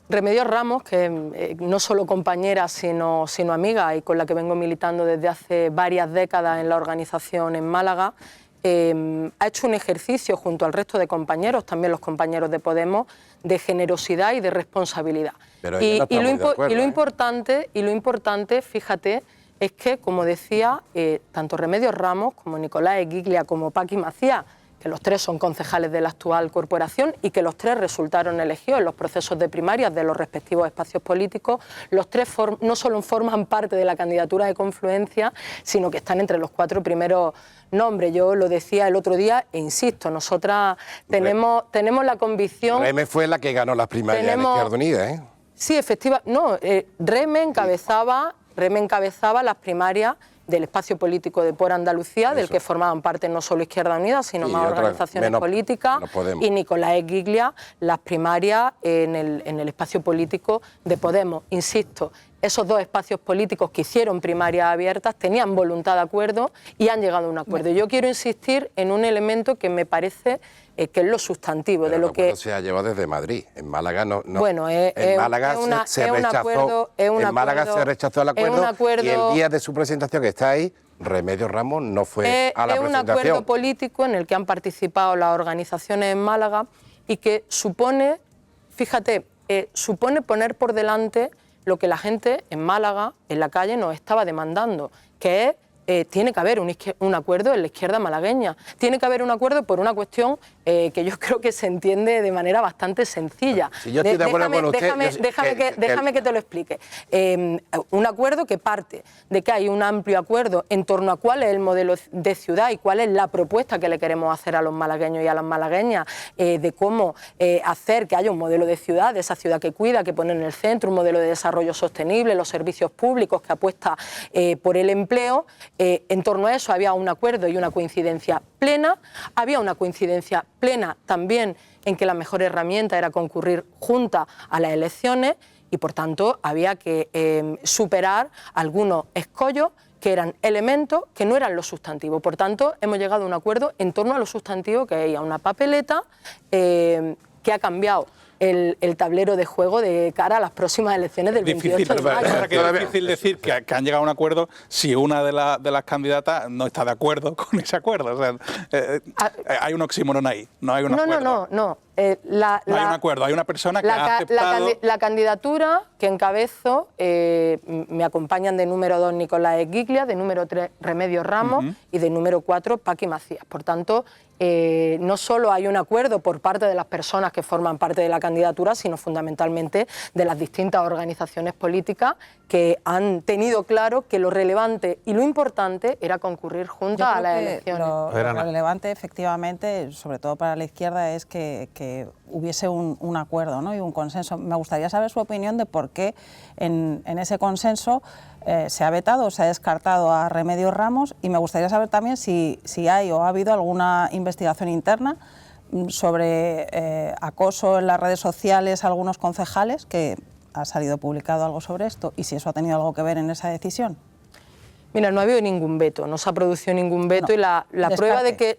Remedios Ramos, que no solo compañera, sino amiga y con la que vengo militando desde hace varias décadas en la organización en Málaga, ha hecho un ejercicio junto al resto de compañeros, también los compañeros de Podemos, de generosidad y de responsabilidad. Pero lo importante, fíjate, es que, como decía, tanto Remedios Ramos como Nicolás Eguiglia como Paqui Macías, que los 3 son concejales de la actual corporación y que los 3 resultaron elegidos en los procesos de primarias de los respectivos espacios políticos, los 3 no solo forman parte de la candidatura de confluencia, sino que están entre los 4 primeros nombres. Yo lo decía el otro día e insisto, nosotras tenemos la convicción... Reme fue la que ganó las primarias en Izquierda Unida, ¿eh? Sí, efectivamente. No, Reme encabezaba las primarias del espacio político de Por Andalucía, del que formaban parte no solo Izquierda Unida, sino más organizaciones políticas, y Nicolás Guiglia, las primarias en el espacio político de Podemos. Insisto, esos dos espacios políticos que hicieron primarias abiertas tenían voluntad de acuerdo y han llegado a un acuerdo. Yo quiero insistir en un elemento que me parece que es lo sustantivo. Pero de lo que se ha llevado desde Madrid. En Málaga no. Bueno, en Málaga se rechazó. En Málaga se rechazó el acuerdo, y el día de su presentación, que está ahí, Remedios Ramos no fue a la presentación. Es un acuerdo político en el que han participado las organizaciones en Málaga y que supone, fíjate, supone poner por delante lo que la gente en Málaga, en la calle, nos estaba demandando, que es tiene que haber un acuerdo en la izquierda malagueña. Tiene que haber un acuerdo por una cuestión que yo creo que se entiende de manera bastante sencilla. Si yo estoy de acuerdo con usted... Déjame que te lo explique. Un acuerdo que parte de que hay un amplio acuerdo en torno a cuál es el modelo de ciudad y cuál es la propuesta que le queremos hacer a los malagueños y a las malagueñas, de cómo hacer que haya un modelo de ciudad, de esa ciudad que cuida, que pone en el centro, un modelo de desarrollo sostenible, los servicios públicos, que apuesta por el empleo. En torno a eso había un acuerdo y una coincidencia plena. Había una coincidencia plena también en que la mejor herramienta era concurrir junta a las elecciones y, por tanto, había que superar algunos escollos que eran elementos que no eran lo sustantivo. Por tanto, hemos llegado a un acuerdo en torno a lo sustantivo, que es una papeleta que ha cambiado el tablero de juego de cara a las próximas elecciones del 28 de mayo. Es difícil decir que han llegado a un acuerdo si una de las candidatas no está de acuerdo con ese acuerdo. O sea, hay un oxímoron ahí, no hay un acuerdo. No. No hay un acuerdo, hay una persona que ha aceptado... La candidatura que encabezo, me acompañan de número 2 Nicolás Guiglia, de número 3 Remedios Ramos y de número 4 Paqui Macías. Por tanto, no solo hay un acuerdo por parte de las personas que forman parte de la candidatura, sino fundamentalmente de las distintas organizaciones políticas que han tenido claro que lo relevante y lo importante era concurrir juntas a las elecciones. Lo relevante, efectivamente, sobre todo para la izquierda, es que hubiese un acuerdo, ¿no? Y un consenso. Me gustaría saber su opinión de por qué en ese consenso se ha vetado o se ha descartado a Remedios Ramos, y me gustaría saber también si hay o ha habido alguna investigación interna sobre acoso en las redes sociales a algunos concejales, que ha salido publicado algo sobre esto, y si eso ha tenido algo que ver en esa decisión. Mira, no ha habido ningún veto, no se ha producido ningún veto, y la prueba de que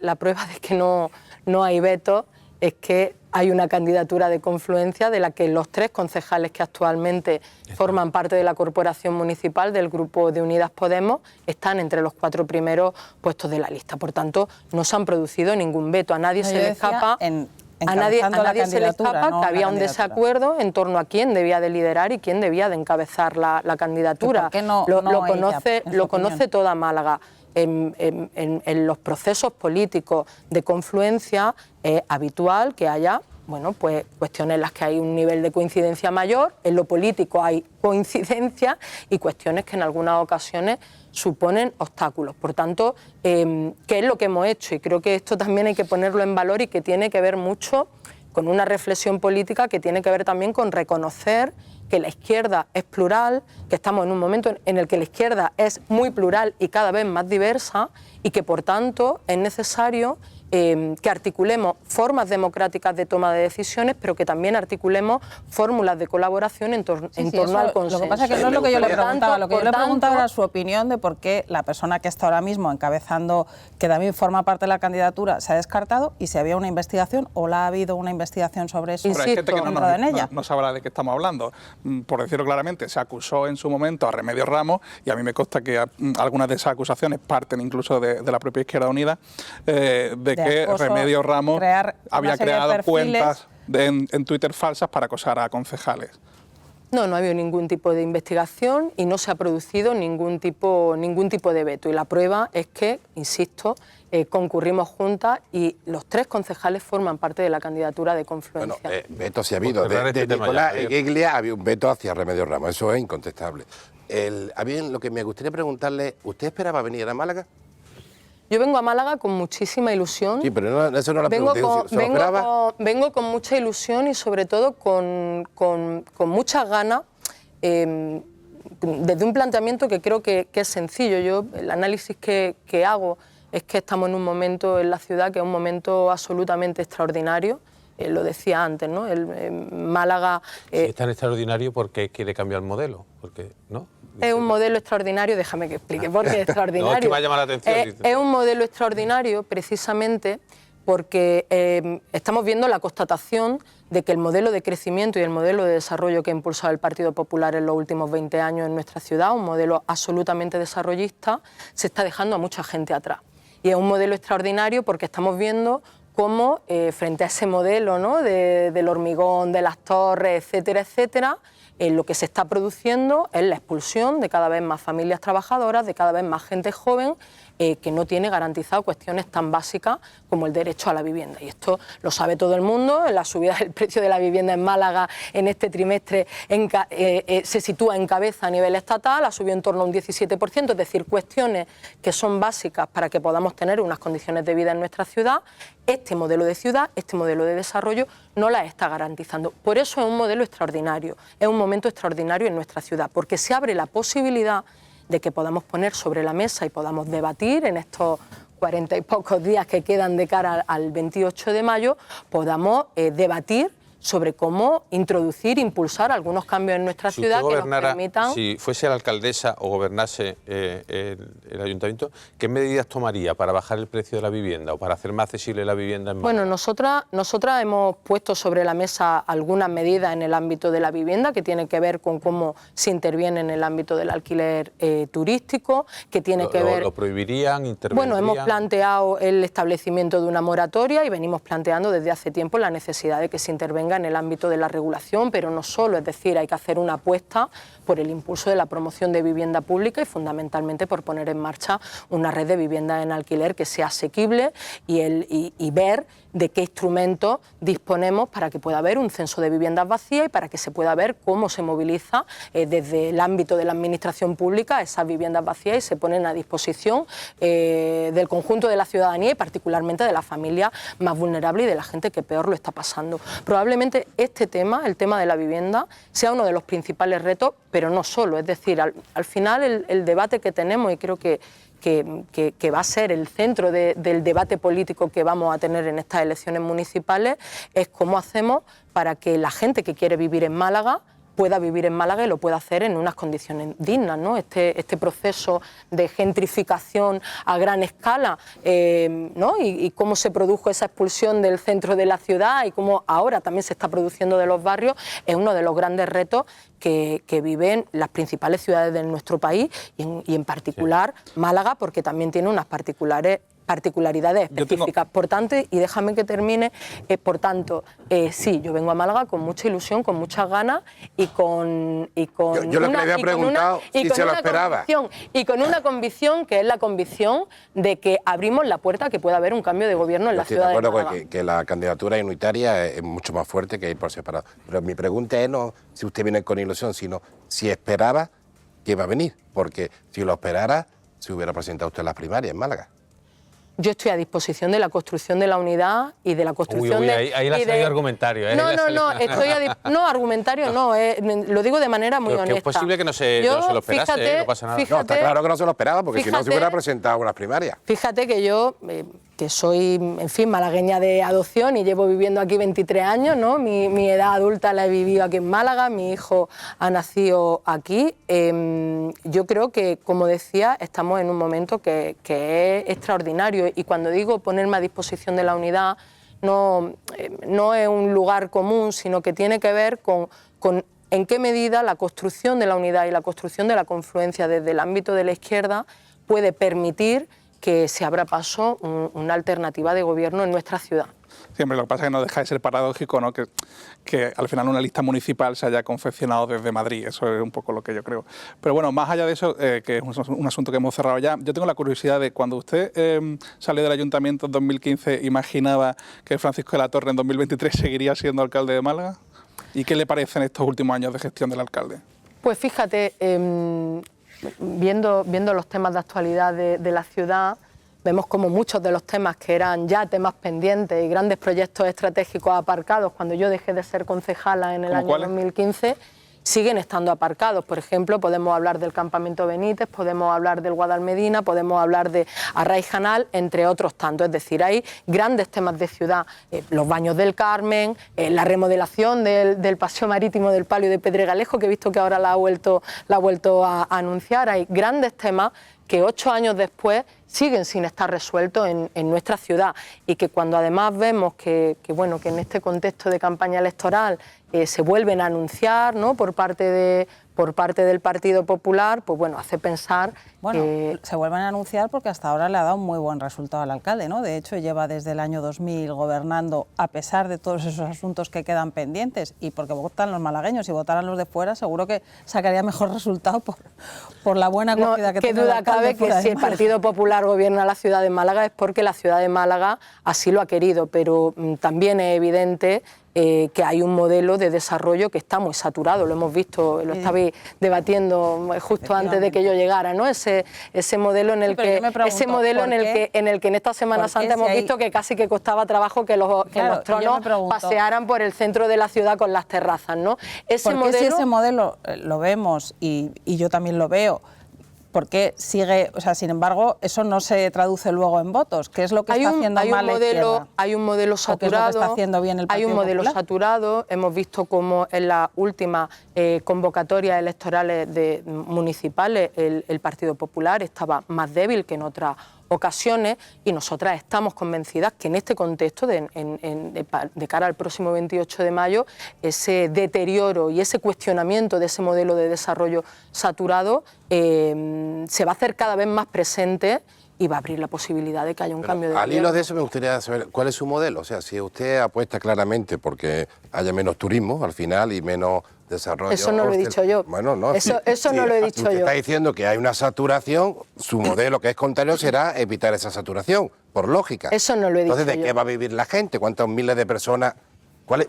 no hay veto es que hay una candidatura de confluencia de la que los 3 concejales que actualmente forman parte de la corporación municipal del grupo de Unidas Podemos están entre los 4 primeros puestos de la lista. Por tanto, no se han producido ningún veto. A nadie se le escapa... A nadie se le escapa que había un desacuerdo en torno a quién debía de liderar y quién debía de encabezar la candidatura. Lo conoce toda Málaga. En los procesos políticos de confluencia es habitual que haya pues cuestiones en las que hay un nivel de coincidencia mayor, en lo político hay coincidencia y cuestiones que en algunas ocasiones suponen obstáculos. Por tanto, ¿qué es lo que hemos hecho? Y creo que esto también hay que ponerlo en valor y que tiene que ver mucho con una reflexión política que tiene que ver también con reconocer que la izquierda es plural, que estamos en un momento en el que la izquierda es muy plural y cada vez más diversa, y que por tanto es necesario que articulemos formas democráticas de toma de decisiones, pero que también articulemos fórmulas de colaboración en torno al consenso. Lo que pasa es que no es lo que yo le preguntaba. Lo que yo le preguntaba era su opinión de por qué la persona que está ahora mismo encabezando, que también forma parte de la candidatura, se ha descartado, y si había una investigación o la ha habido una investigación sobre eso. Pero hay gente que no sabrá de qué estamos hablando. Por decirlo claramente, se acusó en su momento a Remedios Ramos, y a mí me consta que algunas de esas acusaciones parten incluso de la propia Izquierda Unida, de que Remedios Ramos había creado cuentas en Twitter falsas para acosar a concejales. No ha habido ningún tipo de investigación y no se ha producido ningún tipo de veto. Y la prueba es que, insisto, concurrimos juntas y los 3 concejales forman parte de la candidatura de confluencia. Bueno, veto sí ha habido. De Nicolás Guiglia había un veto hacia Remedios Ramos, eso es incontestable. Lo que me gustaría preguntarle, ¿usted esperaba venir a Málaga? Yo vengo a Málaga con muchísima ilusión. Sí, pero eso no la pregunté. Vengo con mucha ilusión y sobre todo con muchas ganas. desde un planteamiento que creo que es sencillo. Yo, el análisis que hago es que estamos en un momento en la ciudad que es un momento absolutamente extraordinario. Lo decía antes, ¿no? Málaga... Si es tan extraordinario, ¿por qué quiere cambiar el modelo? Porque, ¿no? Es un modelo extraordinario, déjame que explique por qué es extraordinario. No, es que me ha llamado la atención. Es un modelo extraordinario precisamente porque estamos viendo la constatación de que el modelo de crecimiento y el modelo de desarrollo que ha impulsado el Partido Popular en los últimos 20 años en nuestra ciudad, un modelo absolutamente desarrollista, se está dejando a mucha gente atrás. Y es un modelo extraordinario porque estamos viendo cómo frente a ese modelo, ¿no?, del hormigón, de las torres, etcétera, etcétera, lo que se está produciendo es la expulsión de cada vez más familias trabajadoras, de cada vez más gente joven que no tiene garantizado cuestiones tan básicas como el derecho a la vivienda. Y esto lo sabe todo el mundo. La subida del precio de la vivienda en Málaga en este trimestre se sitúa en cabeza a nivel estatal, ha subido en torno a un 17%, es decir, cuestiones que son básicas para que podamos tener unas condiciones de vida en nuestra ciudad. Este modelo de ciudad, este modelo de desarrollo no las está garantizando. Por eso es un modelo extraordinario, es un momento extraordinario en nuestra ciudad, porque se abre la posibilidad de que podamos poner sobre la mesa y podamos debatir en estos 40 y pocos días que quedan de cara al 28 de mayo, podamos debatir sobre cómo introducir, impulsar algunos cambios en nuestra ciudad que nos permitan... Si fuese la alcaldesa o gobernase el ayuntamiento, ¿qué medidas tomaría para bajar el precio de la vivienda o para hacer más accesible la vivienda en Málaga? Bueno, nosotras hemos puesto sobre la mesa algunas medidas en el ámbito de la vivienda que tienen que ver con cómo se interviene en el ámbito del alquiler turístico, que tiene que ver... ¿Lo prohibirían, intervendrían? Bueno, hemos planteado el establecimiento de una moratoria y venimos planteando desde hace tiempo la necesidad de que se intervenga en el ámbito de la regulación, pero no solo, es decir, hay que hacer una apuesta por el impulso de la promoción de vivienda pública y fundamentalmente por poner en marcha una red de viviendas en alquiler que sea asequible y ver de qué instrumentos disponemos para que pueda haber un censo de viviendas vacías y para que se pueda ver cómo se moviliza desde el ámbito de la administración pública esas viviendas vacías y se ponen a disposición del conjunto de la ciudadanía y particularmente de las familias más vulnerables y de la gente que peor lo está pasando. Probablemente este tema, el tema de la vivienda, sea uno de los principales retos, pero no solo, es decir, al final el debate que tenemos, y creo que va a ser el centro del debate político que vamos a tener en estas elecciones municipales, es cómo hacemos para que la gente que quiere vivir en Málaga pueda vivir en Málaga y lo pueda hacer en unas condiciones dignas, ¿no? Este proceso de gentrificación a gran escala, ¿no? Y cómo se produjo esa expulsión del centro de la ciudad y cómo ahora también se está produciendo de los barrios, es uno de los grandes retos que viven las principales ciudades de nuestro país y en particular Málaga, porque también tiene unas particularidades específicas. Por tanto, y déjame que termine, por tanto, sí, yo vengo a Málaga con mucha ilusión, con muchas ganas y con yo lo que le había preguntado si se lo esperaba. Y con una convicción que es la convicción de que abrimos la puerta a que pueda haber un cambio de gobierno en la ciudad de Málaga. Estoy de acuerdo que la candidatura unitaria es mucho más fuerte que ir por separado. Pero mi pregunta es no si usted viene con ilusión, sino si esperaba que iba a venir. Porque si lo esperara, se hubiera presentado usted en las primarias en Málaga. Yo estoy a disposición de la construcción de la unidad y de la construcción de... Ahí le ha salido argumentario, ¿eh? No, argumentario no, lo digo de manera muy honesta. Es posible que no se lo esperase, no pasa nada. No, está claro que no se lo esperaba, porque si no se hubiera presentado unas primarias. Fíjate que yo, que soy, en fin, malagueña de adopción y llevo viviendo aquí 23 años, ¿no? Mi edad adulta la he vivido aquí en Málaga, mi hijo ha nacido aquí. Yo creo que, como decía, estamos en un momento que es extraordinario. Y cuando digo ponerme a disposición de la unidad, no es un lugar común, sino que tiene que ver con en qué medida la construcción de la unidad y la construcción de la confluencia desde el ámbito de la izquierda puede permitir que se abra paso una alternativa de gobierno en nuestra ciudad. Siempre lo que pasa es que no deja de ser paradójico, ¿no? que al final una lista municipal se haya confeccionado desde Madrid. Eso es un poco lo que yo creo. Pero bueno, más allá de eso, que es un asunto que hemos cerrado ya, yo tengo la curiosidad de cuando usted salió del ayuntamiento en 2015, ¿imaginaba que Francisco de la Torre en 2023 seguiría siendo alcalde de Málaga? ¿Y qué le parecen estos últimos años de gestión del alcalde? Pues fíjate, viendo los temas de actualidad de la ciudad, vemos como muchos de los temas que eran ya temas pendientes y grandes proyectos estratégicos aparcados cuando yo dejé de ser concejala en el año 2015, siguen estando aparcados. Por ejemplo, podemos hablar del Campamento Benítez, podemos hablar del Guadalmedina, podemos hablar de Arraiz Canal, entre otros tantos. Es decir, hay grandes temas de ciudad, los baños del Carmen, la remodelación del paseo marítimo del Palio de Pedregalejo, que he visto que ahora la ha vuelto a anunciar. Hay grandes temas que 8 años después siguen sin estar resueltos en nuestra ciudad, y que cuando además vemos que en este contexto de campaña electoral se vuelven a anunciar, ¿no?, por parte del Partido Popular, pues bueno, hace pensar... se vuelven a anunciar porque hasta ahora le ha dado un muy buen resultado al alcalde, ¿no? De hecho, lleva desde el año 2000 gobernando a pesar de todos esos asuntos que quedan pendientes, y porque votan los malagueños. Si votaran los de fuera, seguro que sacaría mejor resultado por la buena acogida que tiene el alcalde. Qué duda cabe que si el Partido Popular gobierna la ciudad de Málaga es porque la ciudad de Málaga así lo ha querido, pero también es evidente que hay un modelo de desarrollo que está muy saturado. Lo hemos visto, lo estabais debatiendo justo antes de que yo llegara, ¿no? Ese modelo en el que en esta Semana Santa hemos visto que casi que costaba trabajo que los tronos pasearan por el centro de la ciudad con las terrazas, ¿no? Si ese modelo lo vemos y yo también lo veo, ¿por qué sigue? O sea, sin embargo, eso no se traduce luego en votos. ¿Qué es lo que está haciendo mal la izquierda? Hay un modelo saturado. ¿Qué es lo que está haciendo bien el Partido Popular? Hay un modelo saturado. Hemos visto cómo en las últimas convocatorias electorales municipales el Partido Popular estaba más débil que en otras ocasiones, y nosotras estamos convencidas que en este contexto, de cara al próximo 28 de mayo, ese deterioro y ese cuestionamiento de ese modelo de desarrollo saturado se va a hacer cada vez más presente y va a abrir la posibilidad de que haya un cambio de Al hilo de eso me gustaría saber cuál es su modelo. O sea, si usted apuesta claramente porque haya menos turismo al final y menos desarrollo... Eso no lo he dicho yo. Bueno, no. Eso no lo he dicho usted yo. Está diciendo que hay una saturación, su modelo, que es contrario, será evitar esa saturación, por lógica. Eso no lo he dicho yo. Entonces, ¿de qué va a vivir la gente? ¿Cuántos miles de personas?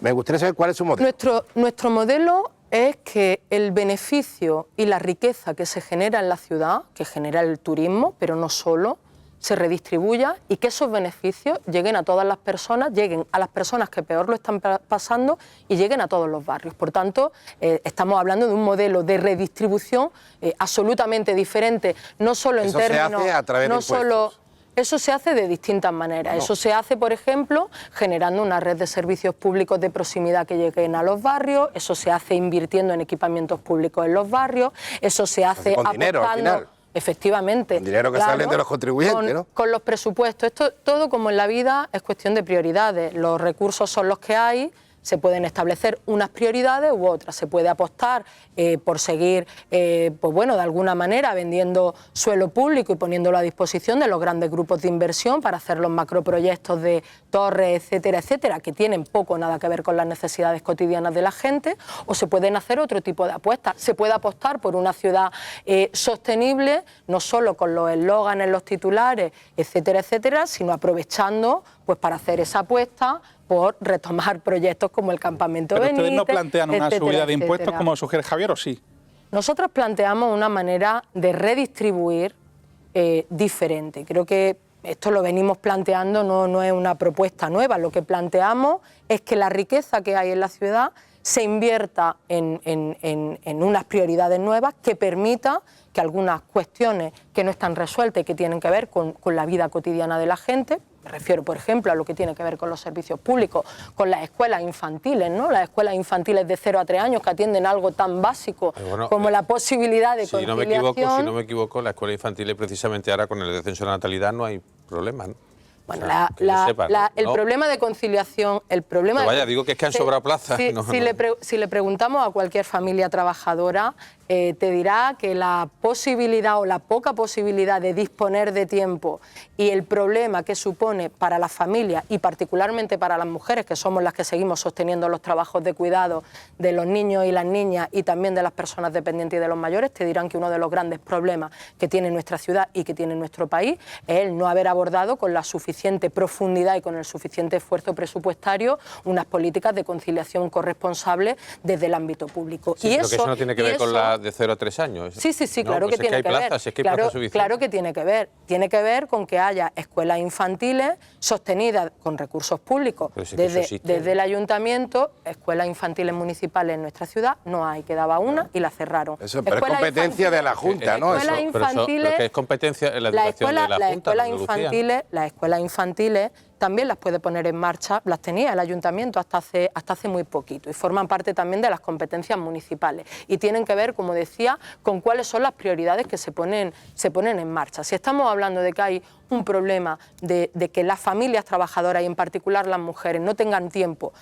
Me gustaría saber cuál es su modelo. Nuestro modelo es que el beneficio y la riqueza que se genera en la ciudad, que genera el turismo, pero no solo, se redistribuya, y que esos beneficios lleguen a todas las personas, lleguen a las personas que peor lo están pasando y lleguen a todos los barrios. Por tanto, estamos hablando de un modelo de redistribución absolutamente diferente, no solo en términos... Eso se hace a través de impuestos. Eso se hace de distintas maneras. Eso se hace, por ejemplo, generando una red de servicios públicos de proximidad que lleguen a los barrios. Eso se hace invirtiendo en equipamientos públicos en los barrios. Eso se hace con dinero, al final. Efectivamente. El dinero que sale de los contribuyentes, ¿no? Con los presupuestos. Esto, todo como en la vida, es cuestión de prioridades. Los recursos son los que hay. Se pueden establecer unas prioridades u otras. Se puede apostar por seguir, de alguna manera vendiendo suelo público y poniéndolo a disposición de los grandes grupos de inversión para hacer los macroproyectos de torres, etcétera, etcétera, que tienen poco o nada que ver con las necesidades cotidianas de la gente, o se pueden hacer otro tipo de apuestas. Se puede apostar por una ciudad sostenible, no solo con los eslóganes, los titulares, etcétera, etcétera, sino aprovechando pues para hacer esa apuesta por retomar proyectos como el Campamento Benítez. ¿Pero ustedes no plantean una subida de impuestos como sugiere Javier, o sí? Nosotros planteamos una manera de redistribuir diferente. Creo que esto lo venimos planteando, no es una propuesta nueva. Lo que planteamos es que la riqueza que hay en la ciudad se invierta en unas prioridades nuevas que permita que algunas cuestiones que no están resueltas y que tienen que ver con la vida cotidiana de la gente, me refiero, por ejemplo, a lo que tiene que ver con los servicios públicos, con las escuelas infantiles, ¿no? Las escuelas infantiles de 0 a 3 años que atienden algo tan básico como la posibilidad de conciliación. Si no me equivoco, la escuela infantil precisamente ahora con el descenso de la natalidad no hay problema, ¿no? Bueno, O sea, el problema de conciliación, el problema... Pero vaya, digo que es que han sobrado plazas. Si le preguntamos a cualquier familia trabajadora, te dirá que la posibilidad o la poca posibilidad de disponer de tiempo y el problema que supone para las familias y particularmente para las mujeres, que somos las que seguimos sosteniendo los trabajos de cuidado de los niños y las niñas y también de las personas dependientes y de los mayores, te dirán que uno de los grandes problemas que tiene nuestra ciudad y que tiene nuestro país es el no haber abordado con la suficiente profundidad y con el suficiente esfuerzo presupuestario unas políticas de conciliación corresponsable desde el ámbito público. Sí, y eso no tiene que ver con la escuela de 0 a 3 años. Sí, No, claro pues que tiene que ver. plazas, es que hay plazas suficientes. Claro que tiene que ver. Tiene que ver con que haya escuelas infantiles sostenidas con recursos públicos Pero si es que eso existe. desde el ayuntamiento. Escuelas infantiles municipales en nuestra ciudad no hay, quedaba una y la cerraron. Eso, pero es Escuelas competencia de la Junta, ¿no? escuelas Eso. infantiles, que es competencia en la educación de la Junta. las escuelas infantiles también las puede poner en marcha, las tenía el ayuntamiento hasta hace muy poquito y forman parte también de las competencias municipales y tienen que ver, como decía, con cuáles son las prioridades que se ponen en marcha. Si estamos hablando de que hay un problema de que las familias trabajadoras y en particular las mujeres no tengan tiempo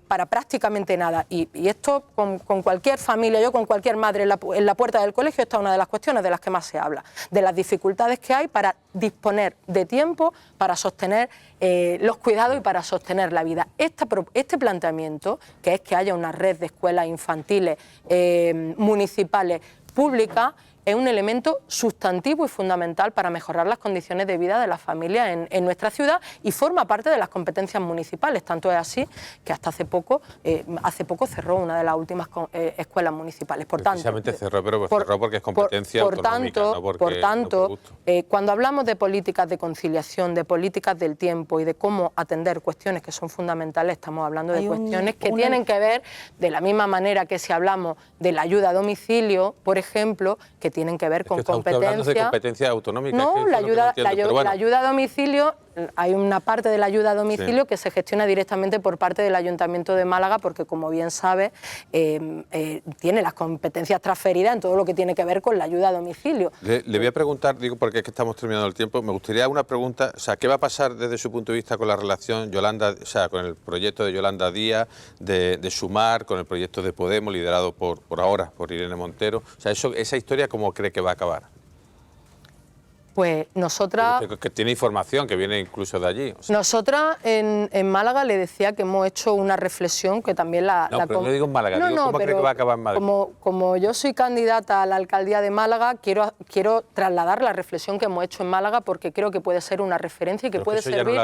para prácticamente nada y esto con cualquier familia, yo con cualquier madre en la puerta del colegio, esta es una de las cuestiones de las que más se habla, de las dificultades que hay para disponer de tiempo para sostener los cuidados y para sostener la vida. Este planteamiento, que es que haya una red de escuelas infantiles municipales públicas, es un elemento sustantivo y fundamental para mejorar las condiciones de vida de las familias en nuestra ciudad y forma parte de las competencias municipales. Tanto es así que hasta hace poco cerró una de las últimas escuelas municipales. Por tanto, precisamente cerró, pero cerró porque es competencia autonómica, no porque por tanto, no por gusto. cuando hablamos de políticas de conciliación, de políticas del tiempo y de cómo atender cuestiones que son fundamentales, estamos hablando de cuestiones que tienen que ver, de la misma manera que si hablamos de la ayuda a domicilio, por ejemplo, que tienen que ver con competencia. Hablando de competencia autonómica. No, la ayuda a domicilio, hay una parte de la ayuda a domicilio que se gestiona directamente por parte del Ayuntamiento de Málaga porque, como bien sabe, tiene las competencias transferidas en todo lo que tiene que ver con la ayuda a domicilio. Le voy a preguntar, digo, porque es que estamos terminando el tiempo, me gustaría una pregunta, o sea, ¿qué va a pasar desde su punto de vista con la relación Yolanda, o sea, con el proyecto de Yolanda Díaz, de Sumar, con el proyecto de Podemos, liderado por ahora, por Irene Montero? O sea, esa historia, ¿cómo cree que va a acabar? Pues nosotras... Que tiene información, que viene incluso de allí. O sea. Nosotras en Málaga le decía que hemos hecho una reflexión que también la... pero no digo en Málaga, digo, ¿cómo cree que va a acabar en Málaga? Como yo soy candidata a la alcaldía de Málaga, quiero trasladar la reflexión que hemos hecho en Málaga porque creo que puede ser una referencia y que puede servir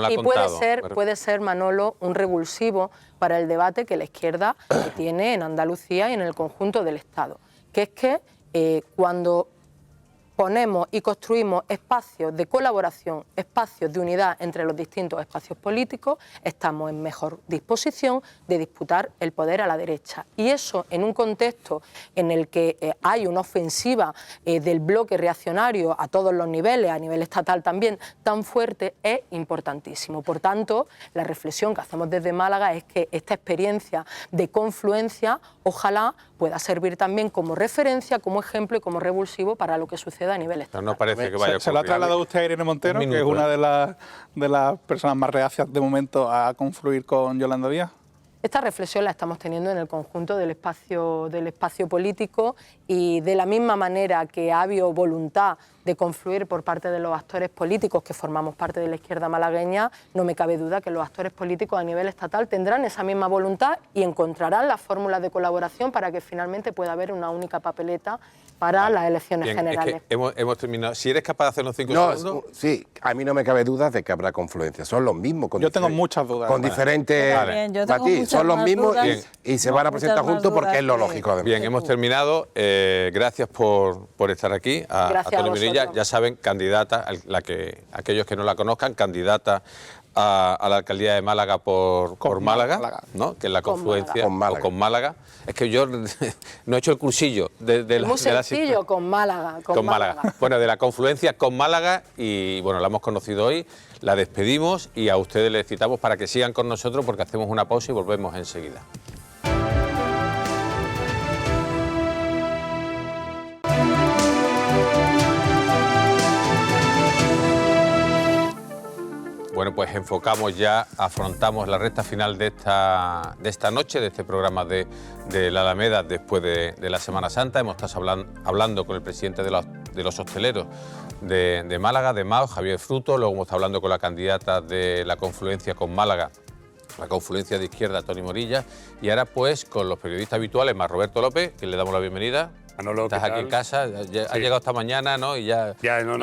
y puede ser, Manolo, un revulsivo para el debate que la izquierda tiene en Andalucía y en el conjunto del Estado, que es que cuando ponemos y construimos espacios de colaboración, espacios de unidad entre los distintos espacios políticos, estamos en mejor disposición de disputar el poder a la derecha. Y eso, en un contexto en el que hay una ofensiva del bloque reaccionario a todos los niveles, a nivel estatal también, tan fuerte, es importantísimo. Por tanto, la reflexión que hacemos desde Málaga es que esta experiencia de confluencia, ojalá pueda servir también como referencia, como ejemplo y como revulsivo para lo que suceda a nivel estatal. No parece que vaya a ocurrir. ¿Se lo ha trasladado usted a Irene Montero, que es una de las personas más reacias de momento a confluir con Yolanda Díaz? Esta reflexión la estamos teniendo en el conjunto del espacio político y de la misma manera que ha habido voluntad de confluir por parte de los actores políticos que formamos parte de la izquierda malagueña, no me cabe duda que los actores políticos a nivel estatal tendrán esa misma voluntad y encontrarán las fórmulas de colaboración para que finalmente pueda haber una única papeleta para las elecciones generales. Es que hemos terminado. Si eres capaz de hacernos 5 segundos... Sí, a mí no me cabe duda de que habrá confluencia. Son los mismos. Yo tengo muchas dudas. Con diferentes matices. Son los mismos y se van a presentar juntos porque es lo lógico. Además. Bien, hemos terminado. Gracias por estar aquí. A Toni Minilla, ya saben, candidata, aquellos que no la conozcan, candidata a la alcaldía de Málaga por Málaga, ¿no? Que es la confluencia con Málaga. Es que yo no he hecho el cursillo muy sencillo, con Málaga. Con Málaga. Bueno, de la confluencia con Málaga y bueno, la hemos conocido hoy, la despedimos y a ustedes les citamos para que sigan con nosotros porque hacemos una pausa y volvemos enseguida. Bueno, pues afrontamos la recta final de esta noche, de este programa de la Alameda después de la Semana Santa. Hemos estado hablando con el presidente de los hosteleros de Málaga, de MAO, Javier Fruto. Luego hemos estado hablando con la candidata de la confluencia con Málaga, la confluencia de izquierda, Toni Minilla. Y ahora pues con los periodistas habituales, más Roberto López, que le damos la bienvenida. Manolo, Estás aquí en casa, has llegado esta mañana, ¿no? Y ya... Ya, no.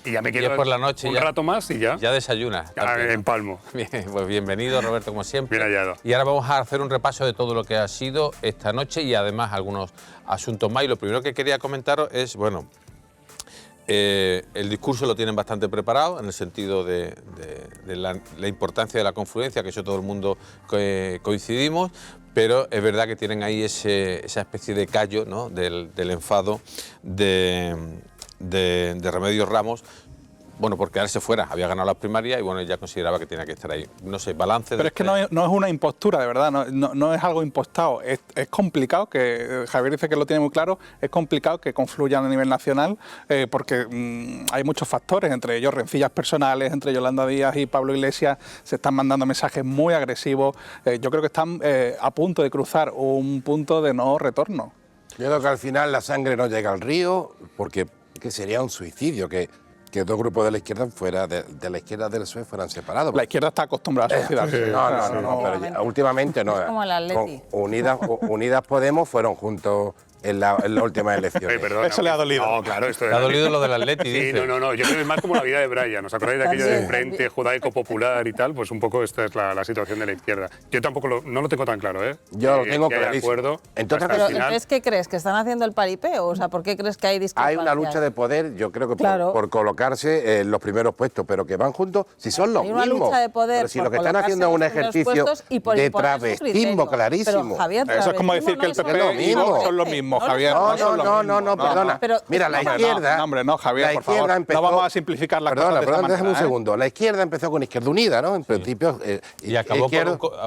Y ya me y quedo es por la noche un ya, rato más y ya. Ya desayunas. Ya también, ¿no? empalmo. Bien, pues bienvenido, Roberto, como siempre. Bien hallado. Y ahora vamos a hacer un repaso de todo lo que ha sido esta noche y además algunos asuntos más. Y lo primero que quería comentaros es, bueno, el discurso lo tienen bastante preparado en el sentido de la importancia de la confluencia, que eso todo el mundo coincidimos, pero es verdad que tienen ahí esa especie de callo, ¿no?, del enfado de Remedios Ramos. Bueno, por quedarse fuera, había ganado las primarias y bueno, ella consideraba que tenía que estar ahí. No sé, balance... Pero es que no es una impostura, de verdad, no es algo impostado. Es complicado, que Javier dice que lo tiene muy claro, es complicado que confluyan a nivel nacional porque hay muchos factores, entre ellos rencillas personales, entre Yolanda Díaz y Pablo Iglesias, se están mandando mensajes muy agresivos. Yo creo que están a punto de cruzar un punto de no retorno. Yo creo que al final la sangre no llega al río porque que sería un suicidio que dos grupos de la izquierda de la izquierda del PSOE fueran separados. La izquierda está acostumbrada a suicidarse. No, pero últimamente no. Es como el Atleti. Unidas Podemos fueron juntos en la última elección. Perdona, Eso le ha dolido. No, claro, esto Le ha dolido lo del Atleti, Sí, dice. no, yo creo que es más como la vida de Brian. ¿Os acordáis de aquello del Frente Judaico Popular y tal? Pues un poco esta es la situación de la izquierda. Yo tampoco no lo tengo tan claro, ¿eh? Yo lo tengo que haya clarísimo. acuerdo Entonces, hasta el Pero final. entonces, ¿qué crees? ¿Que están haciendo el paripé? O sea, ¿por qué crees que hay hay discrepancias? una lucha de poder, yo creo que Claro. por colocarse en los primeros puestos, pero que van juntos, si son los Hay una mismos. lucha de poder Pero si por lo que están colocarse haciendo es un en los primeros ejercicio puestos y por de imponer su travestismo criterio. clarísimo. Pero, Javier, Eso es como decir que el PP y Vox son lo mismo, Javier. No, perdona. Pero- Mira, la izquierda... No, hombre, no, Javier, la por favor. izquierda empezó- No vamos a simplificar las Perdona, cosas de esta déjame un manera, ¿eh? segundo. La izquierda empezó con Izquierda Unida, ¿no? En principio... Y acabó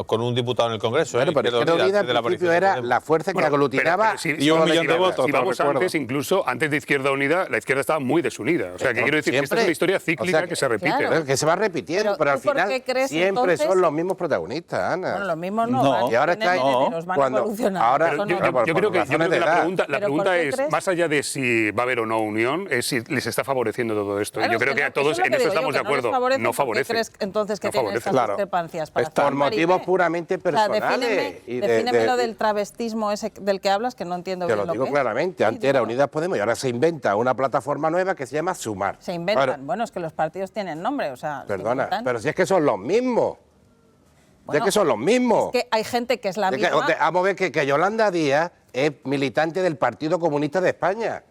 con un diputado en el Congreso. Bueno, pero Izquierda Unida en principio era la fuerza que aglutinaba... Y un millón de votos, Si te lo vamos recuerdo. antes, incluso antes de Izquierda Unida, la izquierda estaba muy desunida. O sea, que quiero decir que esta es una historia cíclica o sea, que se repite. Claro. Que se va repitiendo, pero al ¿tú por final qué crees, siempre entonces? son los mismos protagonistas, Ana. Bueno, los mismos no. No. van, Y ahora tienen está ahí, herederos, van cuando- evolucionando. ahora- Eso Yo, no- yo- yo creo que, razones de la edad. pregunta Pero ¿por qué es, crees? más allá de si va a haber o no unión, es si les está favoreciendo todo esto. Claro, Y yo creo es que a no- todos es lo en que eso digo yo, estamos de que no les acuerdo. favorece. No ¿Por qué favorece. crees entonces que No tienen favorece. estas Claro. discrepancias? Para Por hacer paripé? motivos puramente O sea, personales. defíneme lo del travestismo ese del que hablas, que no entiendo Te bien lo digo que es. claramente. Sí, Antes era dímelo. Unidas Podemos y ahora se inventa una plataforma nueva que se llama Sumar. Se inventan. Bueno, Bueno, es que los partidos tienen nombre, o sea... se perdona, inventan. pero si es que son los mismos. Bueno, es que son los mismos. Es que hay gente que es la Es que- misma... vamos a ver que Yolanda Díaz es militante del Partido Comunista de España.